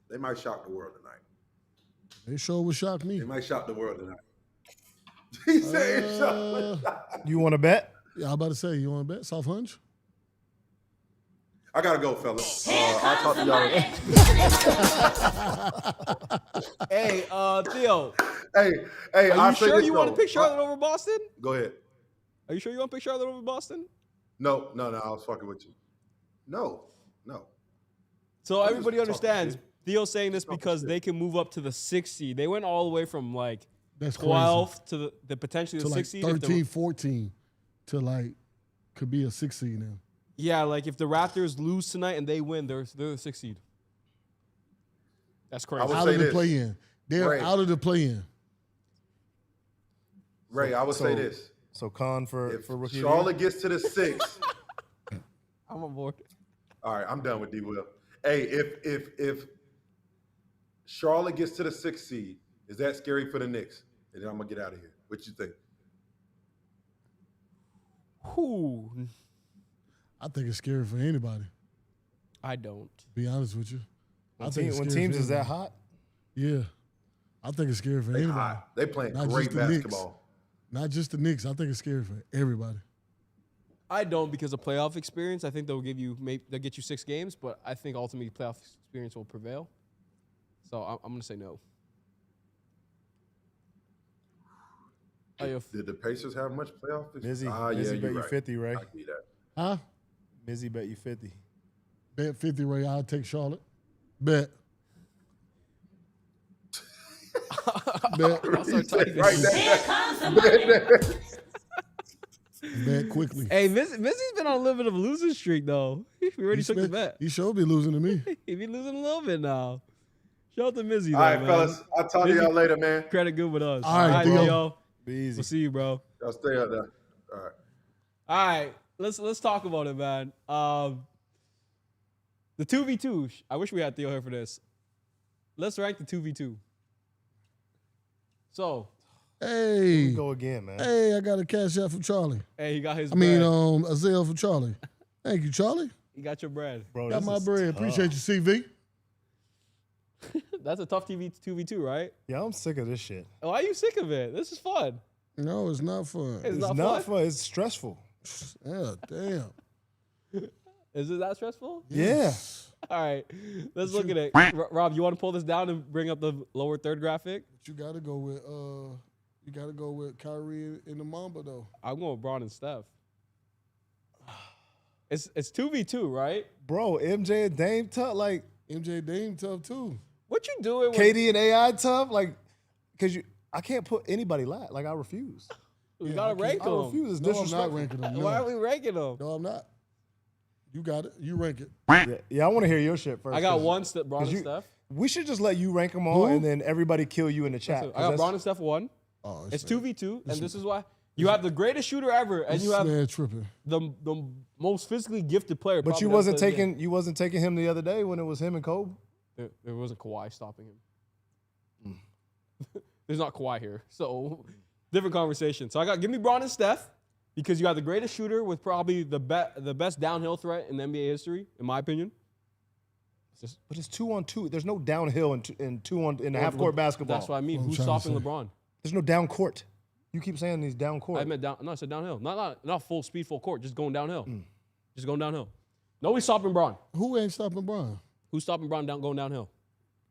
They might shock the world tonight. They sure would shock me. They might shock the world tonight. He said shock. You want to bet? Yeah, I'm about to say, you want to bet? Soft hunch? I gotta go, fellas. I'll talk to y'all. Hey, Theo. Hey, are you sure you want to pick Charlotte over Boston? Go ahead. Are you sure you want to pick Charlotte over Boston? No, I was fucking with you. No. So everybody understands. Theo's saying this because they can move up to the 6th seed. They went all the way from like 12th to the potentially the 6th seed. 13, 14 to could be a 6th seed now. Yeah, like if the Raptors lose tonight and they win, they're the 6th seed. That's crazy. Out of the play-in. They're out of the play-in. Ray, I would say this. So Con for rookie. Charlotte gets to the 6th. I'm on board. All right, I'm done with D-Will. Hey, if Charlotte gets to the 6th seed, is that scary for the Knicks? And then I'm gonna get out of here. What you think? Who? I think it's scary for anybody. I don't. To be honest with you. When teams is that hot? Yeah. I think it's scary for anybody. They playing great basketball. Not just the Knicks. I think it's scary for everybody. I don't because of playoff experience. I think they'll get you 6 games, but I think ultimately playoff experience will prevail. So I'm going to say no. Did the Pacers have much playoff experience? Mizzy bet you 50, Ray. I can see that. Huh? Mizzy bet you 50. Bet 50, Ray. I'll take Charlotte. Bet. Bet. Bet quickly. Hey, Mizzy's been on a little bit of a losing streak, though. He already took the bet. He sure be losing to me. He be losing a little bit now. Shout out to Mizzy, though, All right, man. fellas. I'll talk to y'all later, man. Credit good with us. All right, Theo. Be easy. We'll see you, bro. Y'all stay out there. All right. All right, let's talk about it, man. The 2v2. I wish we had Theo here for this. Let's rank the 2v2. So, hey, go again, man. Hey, I got a cash out from Charlie. Hey, he got his. I mean, a Zelle from Charlie. Thank you, Charlie. You got your bread, bro. Got my bread. Tough. Appreciate you, CV. That's a tough 2v2, right? Yeah, I'm sick of this shit. Why are you sick of it? This is fun. No, it's not fun. It's not fun. It's stressful. Yeah, damn. Is it that stressful? Yeah. All right, let's look at it. Rob, you want to pull this down and bring up the lower third graphic? But you got to go with Kyrie and the Mamba though. I'm going with Braun and Steph. It's 2v2, right? Bro, MJ and Dame tough. Like MJ and Dame tough too. What you doing? KD and AI tough. Like, cause I can't put anybody last. Like I refuse. We gotta rank them. I refuse. It's disrespectful. I'm not ranking them. No. Why are we ranking them? No, I'm not. You got it. You rank it. Yeah, I want to hear your shit first. I got one Braun and Steph. We should just let you rank them all, and then everybody kill you in the chat. I got Braun and Steph 1. Oh, it's 2v2, and this is why you have the greatest shooter ever, and you have the most physically gifted player. But you wasn't taking him the other day when it was him and Kobe. There wasn't Kawhi stopping him. There's not Kawhi here, so different conversation. So give me Braun and Steph. Because you have the greatest shooter with probably the best downhill threat in NBA history, in my opinion. But it's 2-on-2. There's no downhill in the half court basketball. That's what I mean. Who's stopping LeBron? There's no down court. You keep saying he's down court. I meant down. No, I said downhill. Not full speed, full court. Just going downhill. Just going downhill. Nobody's stopping Braun. Who ain't stopping Braun? Who's stopping Braun going downhill?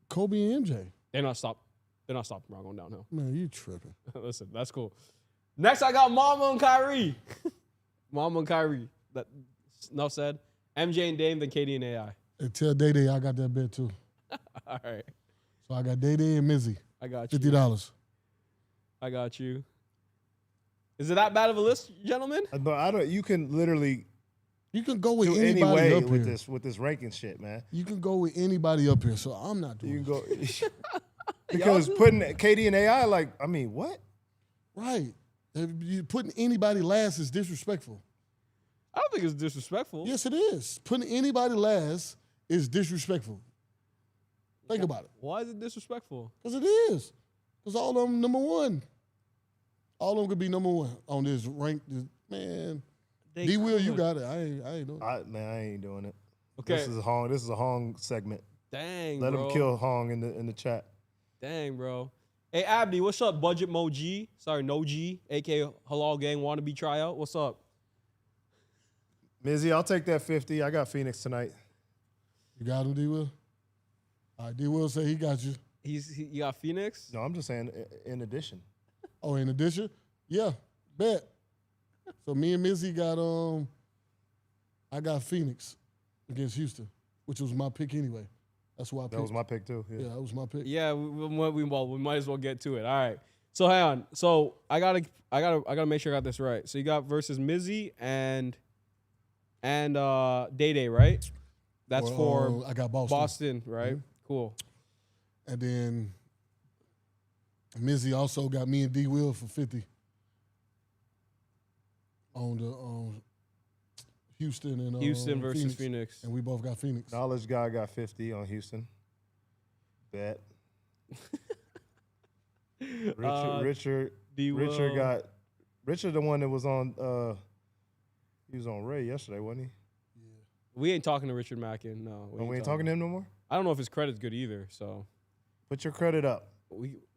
Kobe and MJ. They're not stopping Braun going downhill. Man, you tripping. Listen, that's cool. Next, I got Mama and Kyrie. Mama and Kyrie. Enough said. MJ and Dame, then KD and AI. And tell Day I got that bet too. All right. So I got Day and Mizzy. I got you. $50. I got you. Is it that bad of a list, gentlemen? But I don't. You can literally. You can go with anybody anybody up with here. this ranking shit, man. You can go with anybody up here. So I'm not doing. You can go. Because putting KD and AI, like, I mean, what? Right. If you putting anybody last is disrespectful. I don't think it's disrespectful. Yes, it is. Putting anybody last is disrespectful. Think about it. Why is it disrespectful? Because it is. Because all of them number one. All of them could be number one on this rank. Man, D. Will, you got it. I ain't doing it. I ain't doing it. Okay. This is a Hong segment. Dang, Let bro. him kill Hong in the chat. Dang, bro. Hey, Abdi, what's up? Budget Mo G. Sorry, No G, a.k.a. Halal Gang Wannabe Tryout. What's up? Mizzy, I'll take that 50. I got Phoenix tonight. You got him, D. Will? All right, D. Will say he got you. You got Phoenix? No, I'm just saying in addition. Oh, in addition? Yeah, bet. So me and Mizzy got I got Phoenix against Houston, which was my pick anyway. That's why I picked. That was my pick too. Yeah, that was my pick. Yeah, we might as well get to it. All right. So hang on. So I gotta make sure I got this right. So you got versus Mizzy and Day Day, right? That's for I got Boston. right? Mm-hmm. Cool. And then Mizzy also got me and D. Will for 50 on the Houston and Houston versus Phoenix. And we both got Phoenix. Knowledge guy got 50 on Houston. Bet. Richard the one that was on he was on Ray yesterday, wasn't he? We ain't talking to Richard Mackin. No. We ain't talking to him no more? I don't know if his credit's good either, so Put your credit up.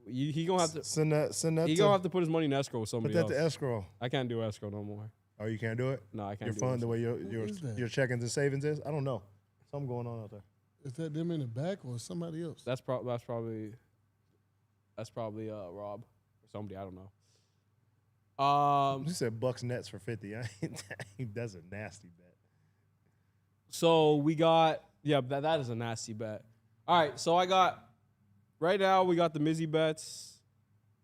He gonna have to send that he gonna have to put his money in escrow with somebody Put that else. to escrow. I can't do escrow no more. Oh, you can't do it? No, I can't Your do fund, escrow. the way your check-ins and savings is? I don't know. Something going on out there. Is that them in the back or somebody else? That's probably Rob or somebody, I don't know. You said Bucks Nets for 50. That's a nasty bet. So we got that is a nasty bet. All right, so right now we got the Mizzy bets,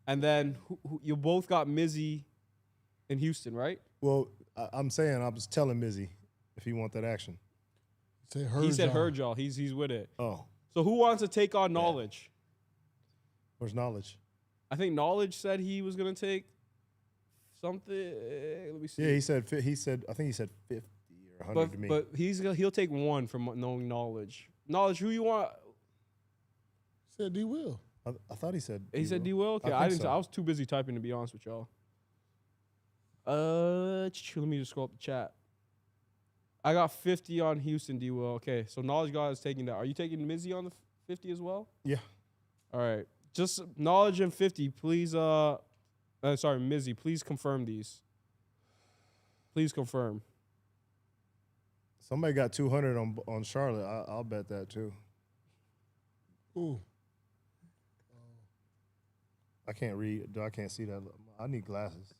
and then you both got Mizzy in Houston, right? Well, I'm saying I was telling Mizzy if he want that action. He said heard y'all. He's with it. Oh. So who wants to take on Knowledge? Where's Knowledge? I think Knowledge said he was gonna take something. Let me see. Yeah, he said I think he said 50 or 100 to me. But he'll take one from knowing Knowledge. Knowledge, who you want? Said D. Will. I thought he said. He said D. Will. Okay, I didn't. So. I was too busy typing to be honest with y'all. Let me just scroll up the chat. I got 50 on Houston, D. Will. Okay, so Knowledge God is taking that. Are you taking Mizzy on the 50 as well? Yeah. All right. Just Knowledge and 50, please. Sorry, Mizzy, please confirm these. Please confirm. Somebody got 200 on Charlotte. I'll bet that too. Ooh. I can't read. I can't see that. I need glasses.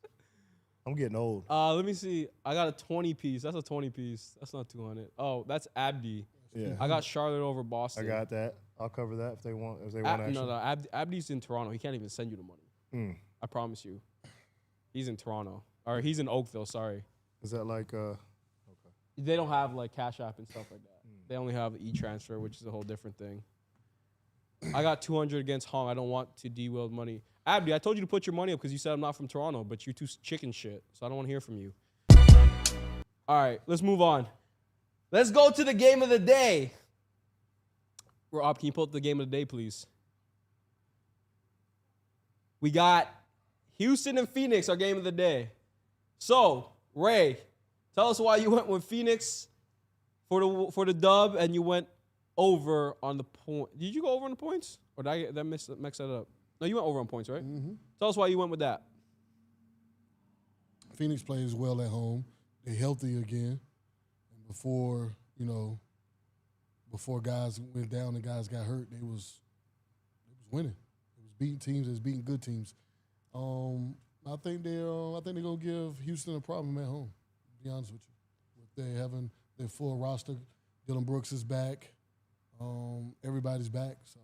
I'm getting old. Let me see. I got a 20 piece. That's a 20 piece. That's not 200. Oh, that's Abdi. Yeah. I got Charlotte over Boston. I got that. I'll cover that if they want action. No. Abdi's in Toronto. He can't even send you the money. I promise you. He's in Toronto. Or he's in Oakville, sorry. Is that like okay. They don't have like Cash App and stuff like that. They only have e-transfer, which is a whole different thing. I got 200 against Hong. I don't want to de-wield money. Abdi, I told you to put your money up because you said I'm not from Toronto, but you're too chicken shit, so I don't want to hear from you. All right, let's move on. Let's go to the game of the day. Rob, can you pull up the game of the day, please? We got Houston and Phoenix, our game of the day. So, Ray, tell us why you went with Phoenix for the dub and you went over on the point. Did you go over on the points? Or did I mix that up? No, you went over on points, right? Mm-hmm. Tell us why you went with that. Phoenix plays well at home. They're healthy again. And before guys went down and guys got hurt, they was winning. It was beating teams. It was beating good teams. I think they're gonna give Houston a problem at home. To be honest with you, with they having their full roster, Dylan Brooks is back. Everybody's back. So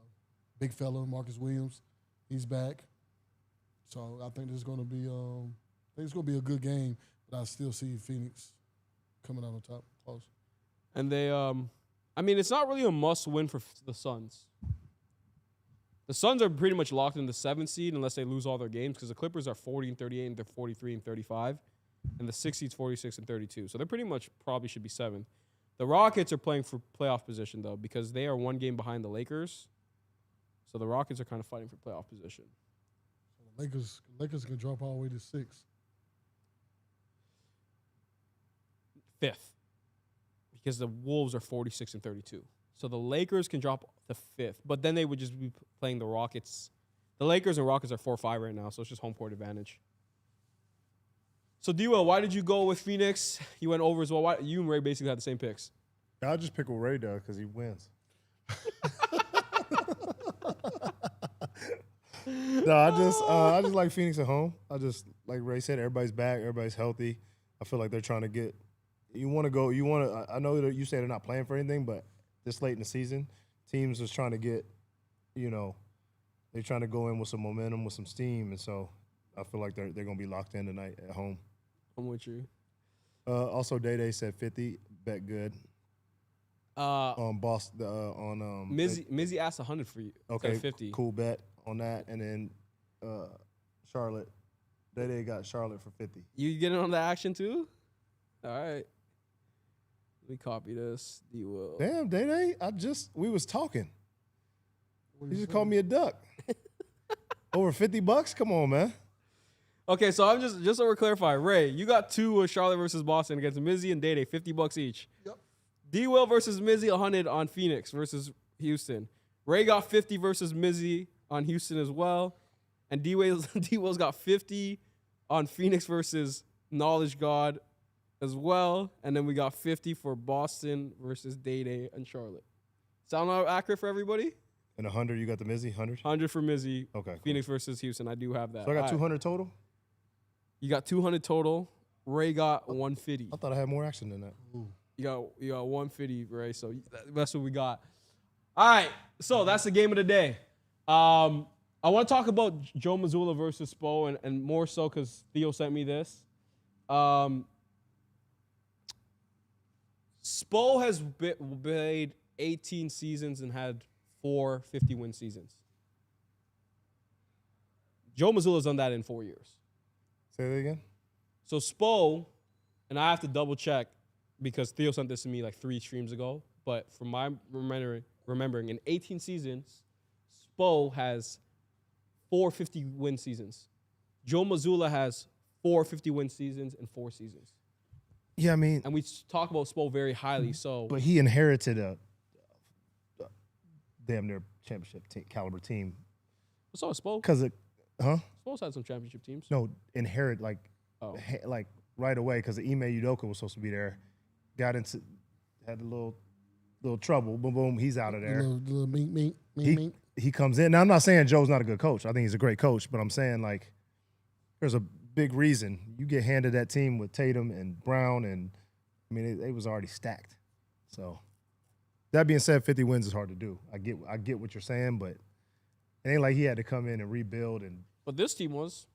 big fella, Marcus Williams, he's back. So I think this is gonna be a good game. But I still see Phoenix coming out on top close. And they, it's not really a must win for the Suns. The Suns are pretty much locked in the 7th seed unless they lose all their games because the Clippers are 40-38 and they're 43-35. And the 6th seed's 46-32. So they pretty much probably should be 7th. The Rockets are playing for playoff position, though, because they are 1 game behind the Lakers. So the Rockets are kind of fighting for playoff position. Lakers can drop all the way to 6. 5th. Because the Wolves are 46-32. So the Lakers can drop to 5th. But then they would just be playing the Rockets. The Lakers and Rockets are 4-5 right now, so it's just home court advantage. So, D-Will, why did you go with Phoenix? You went over as well. Why, you and Ray basically had the same picks. I'll just pick what Ray does because he wins. No, I just like Phoenix at home. I just, like Ray said, everybody's back, everybody's healthy. I feel like they're trying to get. I know that you say they're not playing for anything, but this late in the season, teams is trying to get, they're trying to go in with some momentum, with some steam, and so I feel like they're going to be locked in tonight at home. I'm with you. Also, Day said 50. Bet good. On Boston. Mizzy asked 100 for you. Okay, 50. Cool bet on that. And then Charlotte. Day got Charlotte for 50. You getting on the action too? All right. Let me copy this. D-Will. Damn, Day. We was talking. You just called me a duck. Over $50? Come on, man. Okay, so I'm just so we're clarifying. Ray, you got 2 with Charlotte versus Boston against Mizzy and Day, $50 each. Yep. D-Will versus Mizzy, 100 on Phoenix versus Houston. Ray got 50 versus Mizzy on Houston as well. And D-Will's got 50 on Phoenix versus Knowledge God as well. And then we got 50 for Boston versus Day and Charlotte. Sound accurate for everybody? And 100, you got the Mizzy? 100? 100 for Mizzy. Okay. Phoenix versus Houston. I do have that. So I got 200 total? You got 200 total. Ray got 150. I thought I had more action than that. Ooh. You got 150, Ray. So that's what we got. All right. So that's the game of the day. I want to talk about Joe Mazulla versus Spo, and more so because Theo sent me this. Spo has played 18 seasons and had 4 50-win seasons. Joe Mazzulla's done that in 4 years. Say that again? So Spo, and I have to double check because Theo sent this to me like 3 streams ago, but from my remembering, in 18 seasons, Spo has 4 50-win seasons. Joe Mazzulla has 4 50-win seasons and 4 seasons. Yeah, I mean. And we talk about Spo very highly, so. But he inherited a damn near championship caliber team. So Spo. Because Spo's had some championship teams. No, inherit like right away because Ime Udoka was supposed to be there. Had a little trouble. Boom, boom, he's out of there. Little mink. He comes in. Now, I'm not saying Joe's not a good coach. I think he's a great coach, but I'm saying, like, there's a big reason. You get handed that team with Tatum and Brown, and, I mean, it was already stacked. So, that being said, 50 wins is hard to do. I get what you're saying, but it ain't like he had to come in and rebuild. But this team was.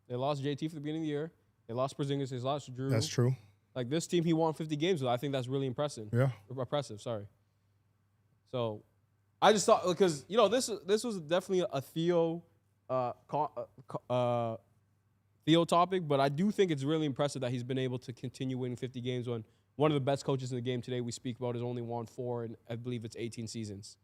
They lost JT for the beginning of the year. They lost Porzingis. They lost Drew. That's true. Like, this team, he won 50 games with. I think that's really impressive. Yeah. Impressive, sorry. So, I just thought, because, this was definitely a Theo Theo topic, but I do think it's really impressive that he's been able to continue winning 50 games when one of the best coaches in the game today we speak about has only won 4, and I believe it's 18 seasons.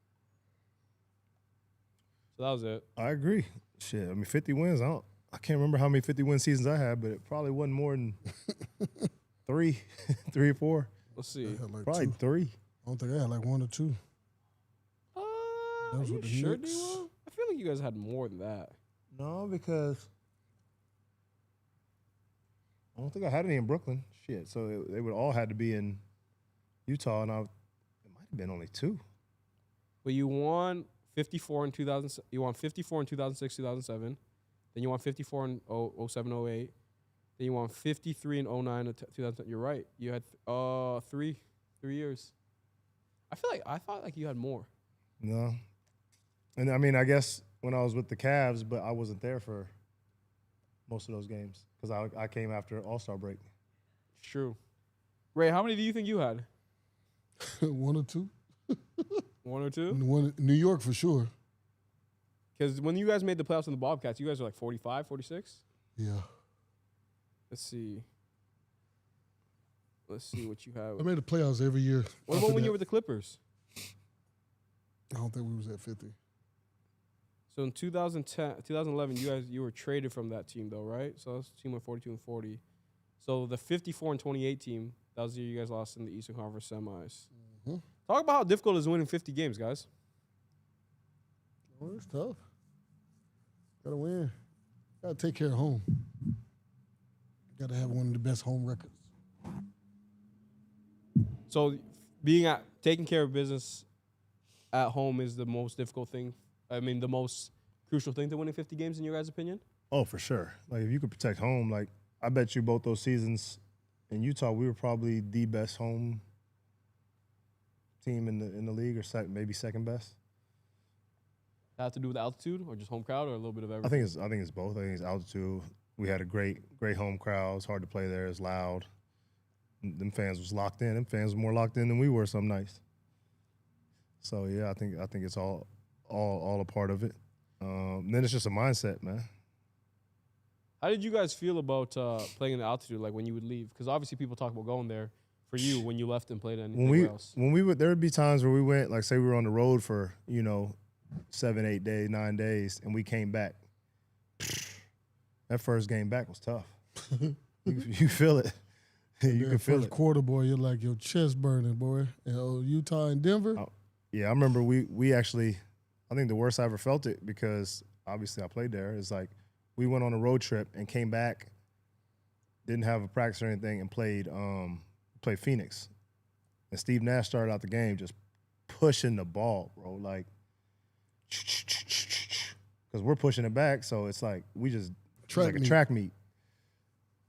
So that was it. I agree. Shit, I mean, 50 wins, I can't remember how many 50-win seasons I had, but it probably wasn't more than 3 or 4. Let's see. Like probably 2. 3. I don't think I had like 1 or 2. Are you sure, D-Will? I feel like you guys had more than that. No, because I don't think I had any in Brooklyn. Shit, so they would all had to be in Utah, and it might have been only 2. But you won 54 in 2000. You won 54 in 2006, 2007. Then you won 54 in 07, 08. Then you won 53 in 09 to 2000. You're right. You had 3 years. I thought like you had more. No. And I mean, I guess when I was with the Cavs, but I wasn't there for most of those games because I came after All-Star break. True. Ray, how many do you think you had? 1 or 2. 1 or 2? New York for sure. Because when you guys made the playoffs in the Bobcats, you guys were like 45, 46? Yeah. Let's see. Let's see what you have. I made the playoffs every year. What about when you were with the Clippers? I don't think we was at 50. So in 2011, you were traded from that team though, right? So that's the team went 42 and 40. So the 54 and 28 team, that was the year you guys lost in the Eastern Conference semis. Mm-hmm. Talk about how difficult it is winning 50 games, guys. Oh, it's tough. Gotta win. Gotta take care of home. Gotta have one of the best home records. So taking care of business at home is the most difficult thing. I mean, the most crucial thing to winning 50 games in your guys' opinion? Oh, for sure. Like, if you could protect home, like, I bet you both those seasons in Utah, we were probably the best home team in the league, or maybe second best. That have to do with altitude or just home crowd or a little bit of everything? I think it's both. I think it's altitude. We had a great home crowd. It's hard to play there. It's loud. Them fans was locked in. Them fans were more locked in than we were some nights. So yeah, I think it's all a part of it. Then it's just a mindset, man. How did you guys feel about playing in the altitude, like when you would leave? Because obviously people talk about going there. For you, when you left and played anything else? When we would, there would be times where we went, like say we were on the road for 7, 8 days, 9 days, and we came back. That first game back was tough. you feel it. You can feel it. First quarter, boy, you're like your chest burning, boy. Utah and Denver. Yeah, I remember we actually, I think the worst I ever felt it, because obviously I played there, is like we went on a road trip and came back, didn't have a practice or anything, and played Phoenix. And Steve Nash started out the game just pushing the ball, bro, like, because we're pushing it back, so it's like we just like a track meet.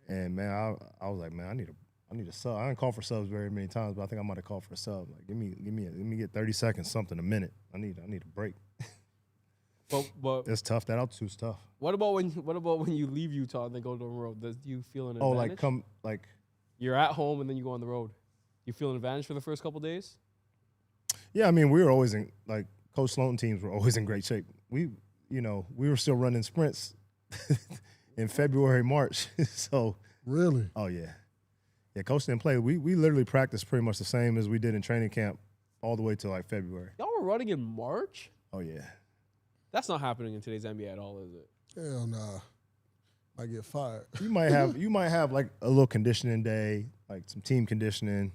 And man, I was like, man, I need a sub. I didn't call for subs very many times, but I think I might have called for a sub. Like, let me get 30 seconds, something, a minute. I need a break. But it's tough. That altitude's tough. What about when you leave Utah and then go to the road? Do you feel an advantage? You're at home and then you go on the road. You feel an advantage for the first couple days? Yeah, I mean, we were always in, like, Coach Sloan teams were always in great shape. We were still running sprints in February, March. So really? Oh yeah. Yeah, Coach didn't play. We literally practiced pretty much the same as we did in training camp all the way till like February. Y'all were running in March? Oh yeah. That's not happening in today's NBA at all, is it? Hell nah. Might get fired. You might have like a little conditioning day, like some team conditioning.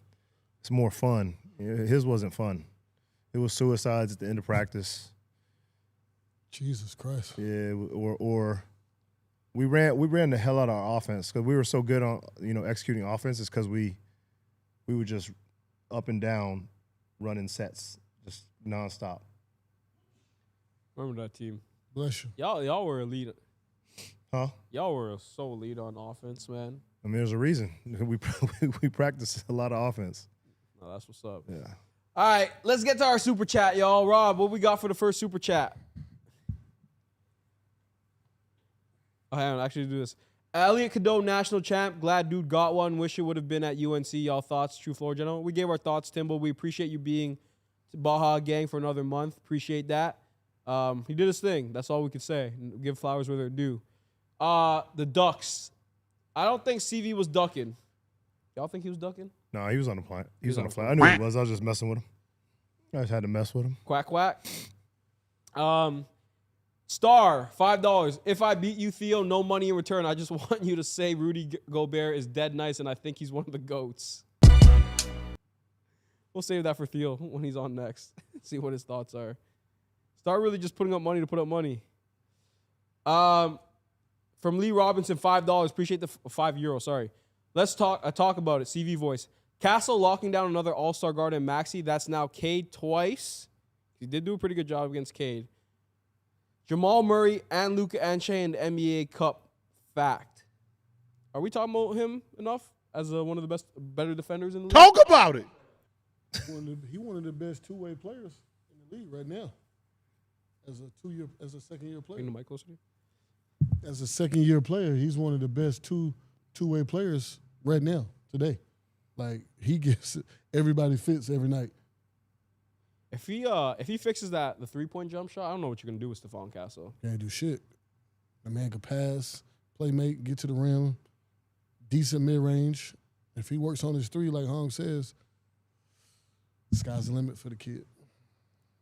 It's more fun. His wasn't fun. It was suicides at the end of practice. Jesus Christ. Yeah, or we ran the hell out of our offense because we were so good on executing offense. It's because we were just up and down running sets, just nonstop. Remember that team? Bless you. Y'all were elite. Huh? Y'all were so elite on offense, man. I mean, there's a reason. We practiced a lot of offense. No, that's what's up. Yeah. All right, let's get to our super chat, y'all. Rob, what we got for the first super chat? Oh, hang on, actually do this. Elliot Cadeau, national champ. Glad dude got one. Wish it would have been at UNC. Y'all thoughts, True Floor General? We gave our thoughts, Timbo. We appreciate you being Baja Gang for another month. Appreciate that. He did his thing. That's all we could say. Give flowers where they're due. The Ducks. I don't think CV was ducking. Y'all think he was ducking? No, he was on the flight. He was on the flight. I knew he was. I was just messing with him. I just had to mess with him. Quack, quack. Star, $5. If I beat you, Theo, no money in return. I just want you to say Rudy Gobert is dead nice, and I think he's one of the GOATs. We'll save that for Theo when he's on next. See what his thoughts are. Star really just putting up money to put up money. From Lee Robinson, $5. Appreciate the €5. Sorry. Let's talk about it. CV voice. Castle locking down another all-star guard in Maxey. That's now Cade twice. He did do a pretty good job against Cade. Jamal Murray and Luka Anche in the NBA Cup. Fact. Are we talking about him enough as one of the better defenders in the league? Talk about it. He one of the best two-way players in the league right now. As a second-year player. Bring the mic closer to you. As a second-year player, he's one of the best two-way players right now, today. Like, he gets everybody fits every night. If he fixes the 3-point jump shot, I don't know what you're gonna do with Stephon Castle. Can't do shit. The man could pass, play make, get to the rim, decent mid range. If he works on his 3, like Hong says, the sky's the limit for the kid.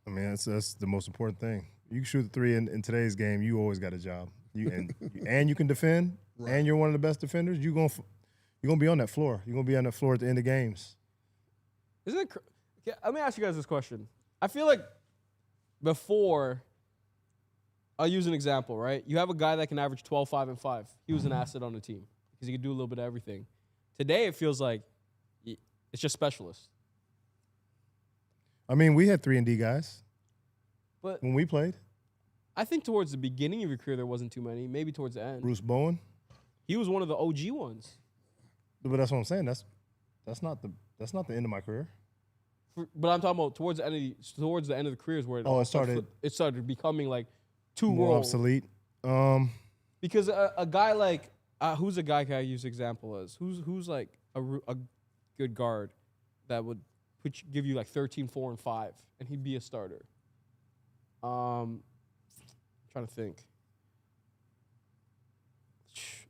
I mean, that's the most important thing. You can shoot the 3 in today's game. You always got a job. And you can defend, right. And you're one of the best defenders. You're gonna be on that floor. You're gonna be on that floor at the end of games. Isn't it? Let me ask you guys this question. I feel like before, I'll use an example, right? You have a guy that can average 12, 5, and 5. He was an asset on the team because he could do a little bit of everything. Today, it feels like it's just specialists. I mean, we had 3-and-D guys, but when we played. I think towards the beginning of your career, there wasn't too many. Maybe towards the end. Bruce Bowen. He was one of the OG ones. But that's what I'm saying. That's not the end of my career. But I'm talking about towards the end of the careers where it started becoming like more obsolete. Because a guy like who's a guy can I use example as who's like a good guard that would give you like 13, 4, and 5, and he'd be a starter. I'm trying to think.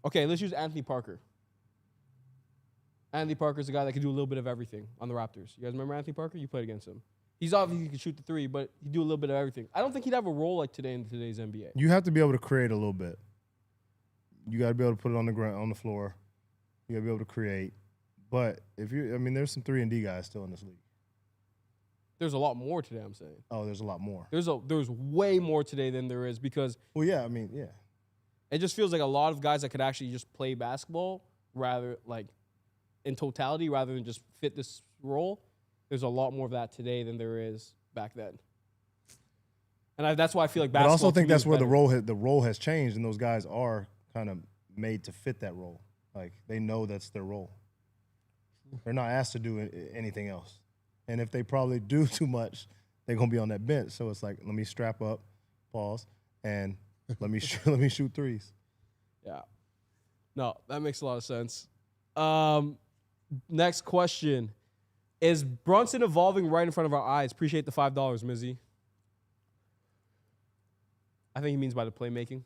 Okay, let's use Anthony Parker. Anthony Parker's a guy that can do a little bit of everything on the Raptors. You guys remember Anthony Parker? You played against him. He's obviously he can shoot the 3, but he'd do a little bit of everything. I don't think he'd have a role like today in today's NBA. You have to be able to create a little bit. You got to be able to put it on the ground, on the floor. You got to be able to create. But there's some 3-and-D guys still in this league. There's a lot more today, I'm saying. Oh, there's a lot more. There's way more today than there is because. Well, yeah, yeah. It just feels like a lot of guys that could actually just play basketball rather like in totality rather than just fit this role. There's a lot more of that today than there is back then. And that's why I feel like basketball. But I also think that's where the role has changed, and those guys are kind of made to fit that role. Like they know that's their role. They're not asked to do anything else. And if they probably do too much, they're gonna be on that bench. So it's like, let me strap up, pause, and let me shoot 3s. Yeah. No, that makes a lot of sense. Next question. Is Brunson evolving right in front of our eyes? Appreciate the $5, Mizzy. I think he means by the playmaking.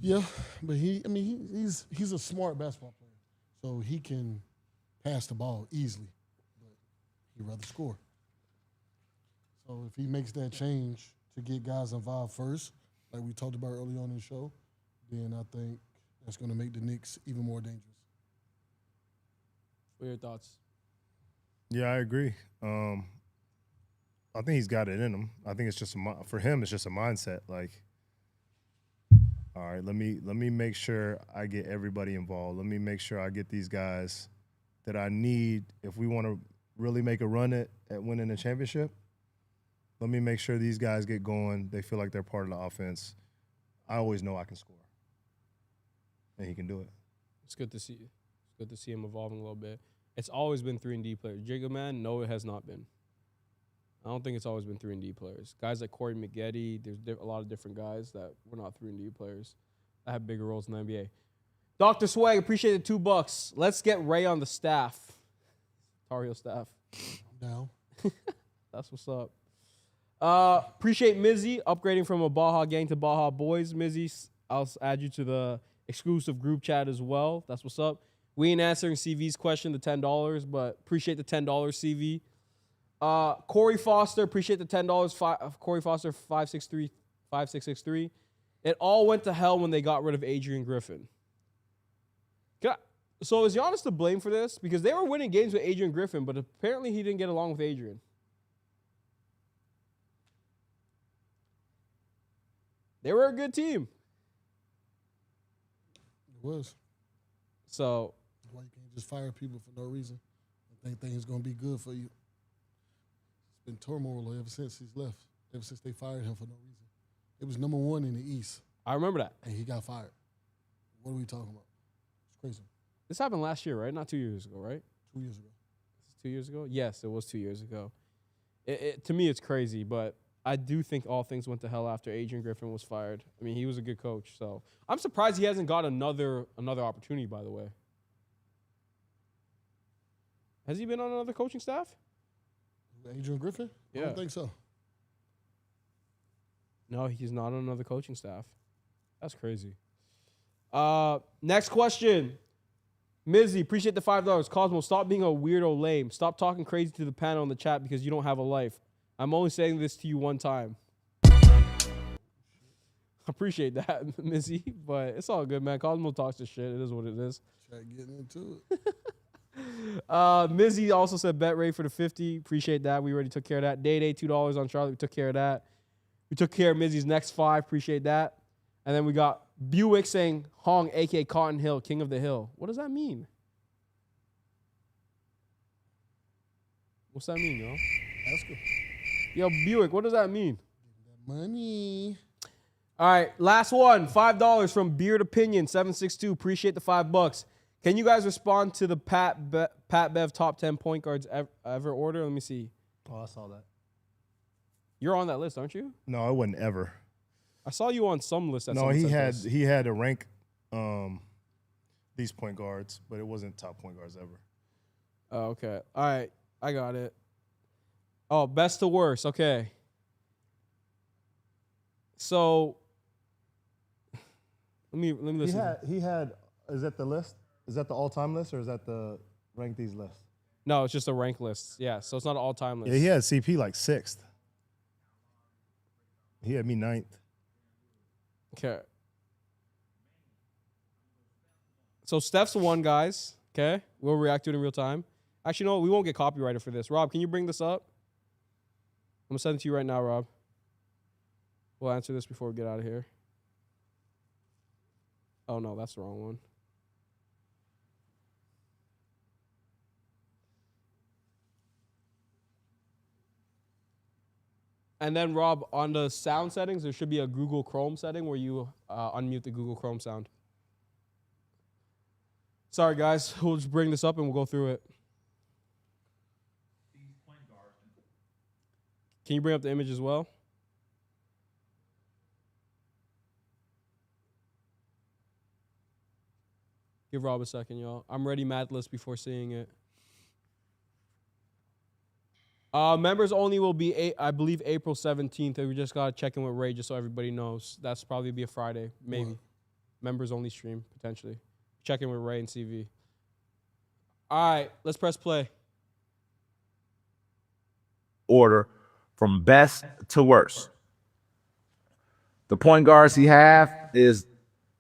Yeah, but he's a smart basketball player. So he can pass the ball easily, but he'd rather score. So if he makes that change to get guys involved first, like we talked about early on in the show, then I think that's going to make the Knicks even more dangerous. What are your thoughts? Yeah, I agree. I think he's got it in him. I think it's just for him. It's just a mindset. Like, all right, let me make sure I get everybody involved. Let me make sure I get these guys that I need if we want to really make a run at winning a championship. Let me make sure these guys get going. They feel like they're part of the offense. I always know I can score, and he can do it. It's good to see. It's good to see him evolving a little bit. It's always been 3-and-D players. Jigga Man, no, it has not been. I don't think it's always been 3-and-D players. Guys like Corey McGetty, there's a lot of different guys that were not 3-and-D players that have bigger roles in the NBA. Dr. Swag, appreciate the $2. Let's get Ray on the staff. Tar Heel staff. Now. That's what's up. Appreciate Mizzy upgrading from a Baja gang to Baja Boys. Mizzy, I'll add you to the exclusive group chat as well. That's what's up. We ain't answering CV's question, the $10, but appreciate the $10 CV. Corey Foster, appreciate the $10. Corey Foster, 5663. It all went to hell when they got rid of Adrian Griffin. So is Giannis to blame for this? Because they were winning games with Adrian Griffin, but apparently he didn't get along with Adrian. They were a good team. It was. So why you can't just fire people for no reason and think things gonna be good for you? It's been turmoil ever since he's left. Ever since they fired him for no reason. It was number 1 in the East. I remember that. And he got fired. What are we talking about? It's crazy. This happened last year, right? Not 2 years ago, right? 2 years ago. 2 years ago? Yes, it was 2 years ago. To me, it's crazy, but I do think all things went to hell after Adrian Griffin was fired. I mean, he was a good coach, so I'm surprised he hasn't got another opportunity, by the way. Has he been on another coaching staff? Adrian Griffin? I Yeah. don't think so. No, he's not on another coaching staff. That's crazy. Next question. Mizzy, appreciate the $5. Cosmo, stop being a weirdo lame. Stop talking crazy to the panel in the chat because you don't have a life. I'm only saying this to you one time. Appreciate that, Mizzy, but it's all good, man. Cosmo talks this shit. It is what it is. Try getting into it. Mizzy also said bet rate for the 50. Appreciate that. We already took care of that. Day $2 on Charlotte. We took care of that. We took care of Mizzy's next 5. Appreciate that. And then we got Buick saying Hong, a.k.a. Cotton Hill, King of the Hill. What does that mean? What's that mean, yo? Ask him. Yo, Buick, what does that mean? Money. All right, last one. $5 from Beard Opinion 762. Appreciate the $5. Can you guys respond to the Pat Bev top 10 point guards ever order? Let me see. Oh, I saw that. You're on that list, aren't you? No, I wouldn't ever. I saw you on some list. No, he had to rank these point guards, but it wasn't top point guards ever. Oh, okay. All right, I got it. Oh, best to worst. Okay. So let me listen. He had. Is that the list? Is that the all-time list, or is that the rank these lists? No, it's just a rank list. Yeah, so it's not an all-time list. Yeah, he had CP like 6th. He had me 9th. Okay. So Steph's one, guys. Okay, we'll react to it in real time. Actually, no, we won't get copyrighted for this. Rob, can you bring this up? I'm gonna send it to you right now, Rob. We'll answer this before we get out of here. Oh no, that's the wrong one. And then, Rob, on the sound settings, there should be a Google Chrome setting where you unmute the Google Chrome sound. Sorry, guys. We'll just bring this up and we'll go through it. Can you bring up the image as well? Give Rob a second, y'all. I'm ready, Madless, before seeing it. Members only will be, I believe, April 17th. We just got to check in with Ray just so everybody knows. That's probably be a Friday, maybe. What? Members only stream, potentially. Check in with Ray and CV. All right, let's press play. Order from best to worst. The point guards he have is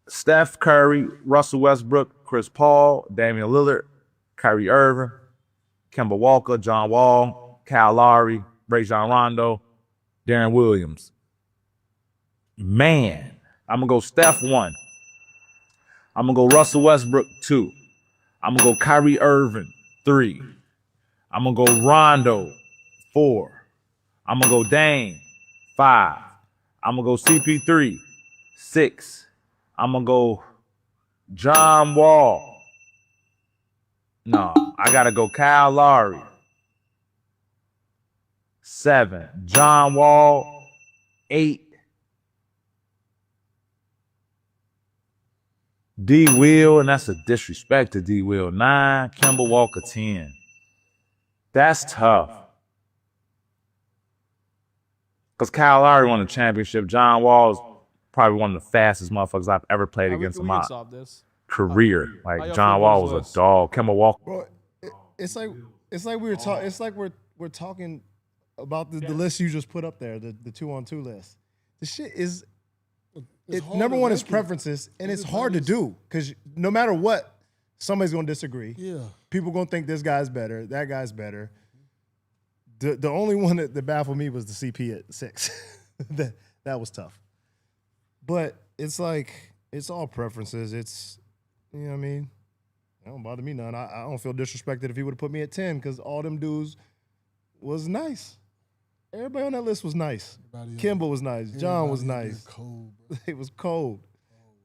Steph Curry, Russell Westbrook, Chris Paul, Damian Lillard, Kyrie Irving, Kemba Walker, John Wall, Kyle Lowry, Rajon Rondo, Darren Williams. Man, I'm going to go Steph 1. I'm going to go Russell Westbrook 2. I'm going to go Kyrie Irving 3. I'm going to go Rondo 4. I'm going to go Dame 5. I'm going to go CP3 6. I'm going to go John Wall. No, I got to go Kyle Lowry 7. John Wall 8. D. Will, and that's a disrespect to D. Will 9. Kemba Walker 10. That's tough. Because Kyle Lowry won the championship. John Wall is probably one of the fastest motherfuckers I've ever played against in my career. Like John Wall was a dog. Kemba Walker. Bro, it's like we were talking. It's like we're talking about the list you just put up there, the 2-on-2 list. The shit is. Number one is preferences, and it's hard to do because no matter what, somebody's gonna disagree. Yeah, people gonna think this guy's better, that guy's better. The only one that baffled me was the CP at 6. that was tough. But it's like it's all preferences. It's you know what I mean. It don't bother me none. I don't feel disrespected if he would have put me at 10 because all them dudes was nice. Everybody on that list was nice. Kimba was nice. John was nice. Cold, it was cold.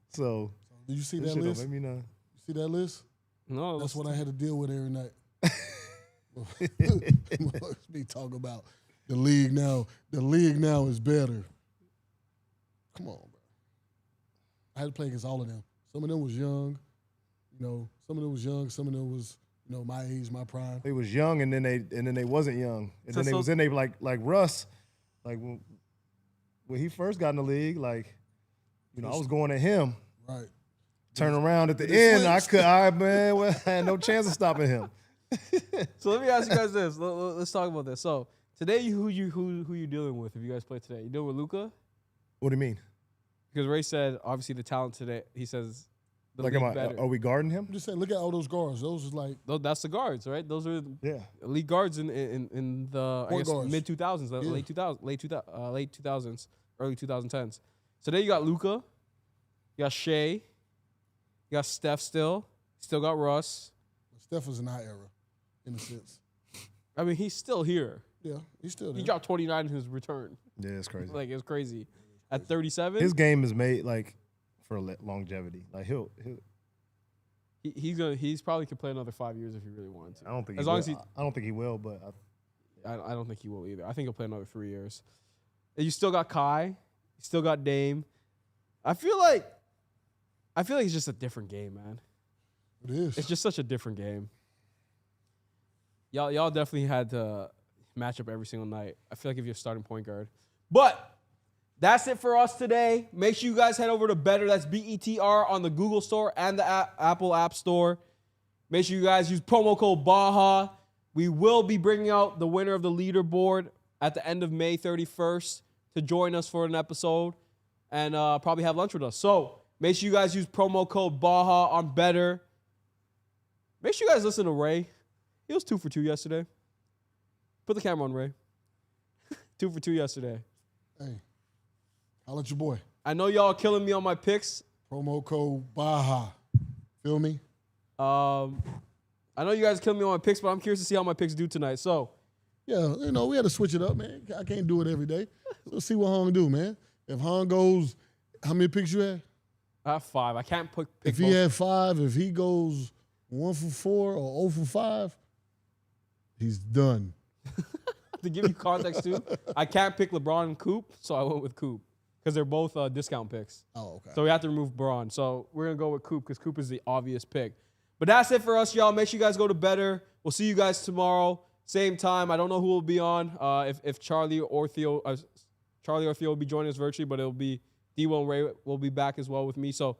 So did you see that list? Let me know. You see that list? No. That's what I had to deal with every night. Me talk about the league now. The league now is better. Come on, bro. I had to play against all of them. Some of them was young, you know. Some of them was young. Some of them was You know, my age, my prime. They was young, and then they wasn't young, and then they was in they like Russ, like when he first got in the league, like I was going at him. Right. Turn around at the end, I had no chance of stopping him. So let me ask you guys this. Let's talk about this. So today, who you dealing with? If you guys play today, you dealing with Luka? What do you mean? Because Ray said obviously the talent today. He says like, are we guarding him? I'm just saying, look at all those guards. Those is like that's the guards, right? Those are elite guards in the I guess mid 2000s, late 2000s, early 2010s. So today you got Luka, you got Shea, you got Steph still got Russ. Steph was in our era, in a sense. I mean, he's still here. Yeah, he's still there. He dropped 29 in his return. Yeah, it's crazy. Like, it's crazy. At 37, his game is made like for longevity. Like he's probably could play another 5 years if he really wanted to. I don't think I don't think he will, but I don't think he will either. I think he'll play another 3 years. And you still got Kai, you still got Dame. I feel like it's just a different game, man. It is. It's just such a different game. Y'all definitely had to match up every single night. I feel like if you're a starting point guard. But that's it for us today. Make sure you guys head over to Betr. That's BETR on the Google Store and the Apple App Store. Make sure you guys use promo code BAHA. We will be bringing out the winner of the leaderboard at the end of May 31st to join us for an episode and probably have lunch with us. So make sure you guys use promo code BAHA on Betr. Make sure you guys listen to Ray. He was 2 for 2 yesterday. Put the camera on, Ray. 2 for 2 yesterday. Hey, I'll let your boy. I know y'all killing me on my picks. Promo code BAHA. Feel me? I know you guys are killing me on my picks, but I'm curious to see how my picks do tonight. So, yeah, we had to switch it up, man. I can't do it every day. Let's see what Hong do, man. If Hong goes, how many picks you have? I have 5. I can't pick If he had 5, if he goes 1 for 4 or 0 for 5, he's done. To give you context, too, I can't pick LeBron and Coop, so I went with Coop because they're both discount picks. Oh, okay. So we have to remove Braun. So we're going to go with Coop because Coop is the obvious pick. But that's it for us, y'all. Make sure you guys go to Betr. We'll see you guys tomorrow, same time. I don't know who will be on, if Charlie or Theo will be joining us virtually, but it'll be D-Will and Ray will be back as well with me. So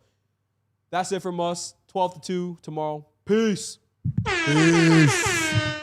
that's it from us. 12 to 2 tomorrow. Peace. Peace.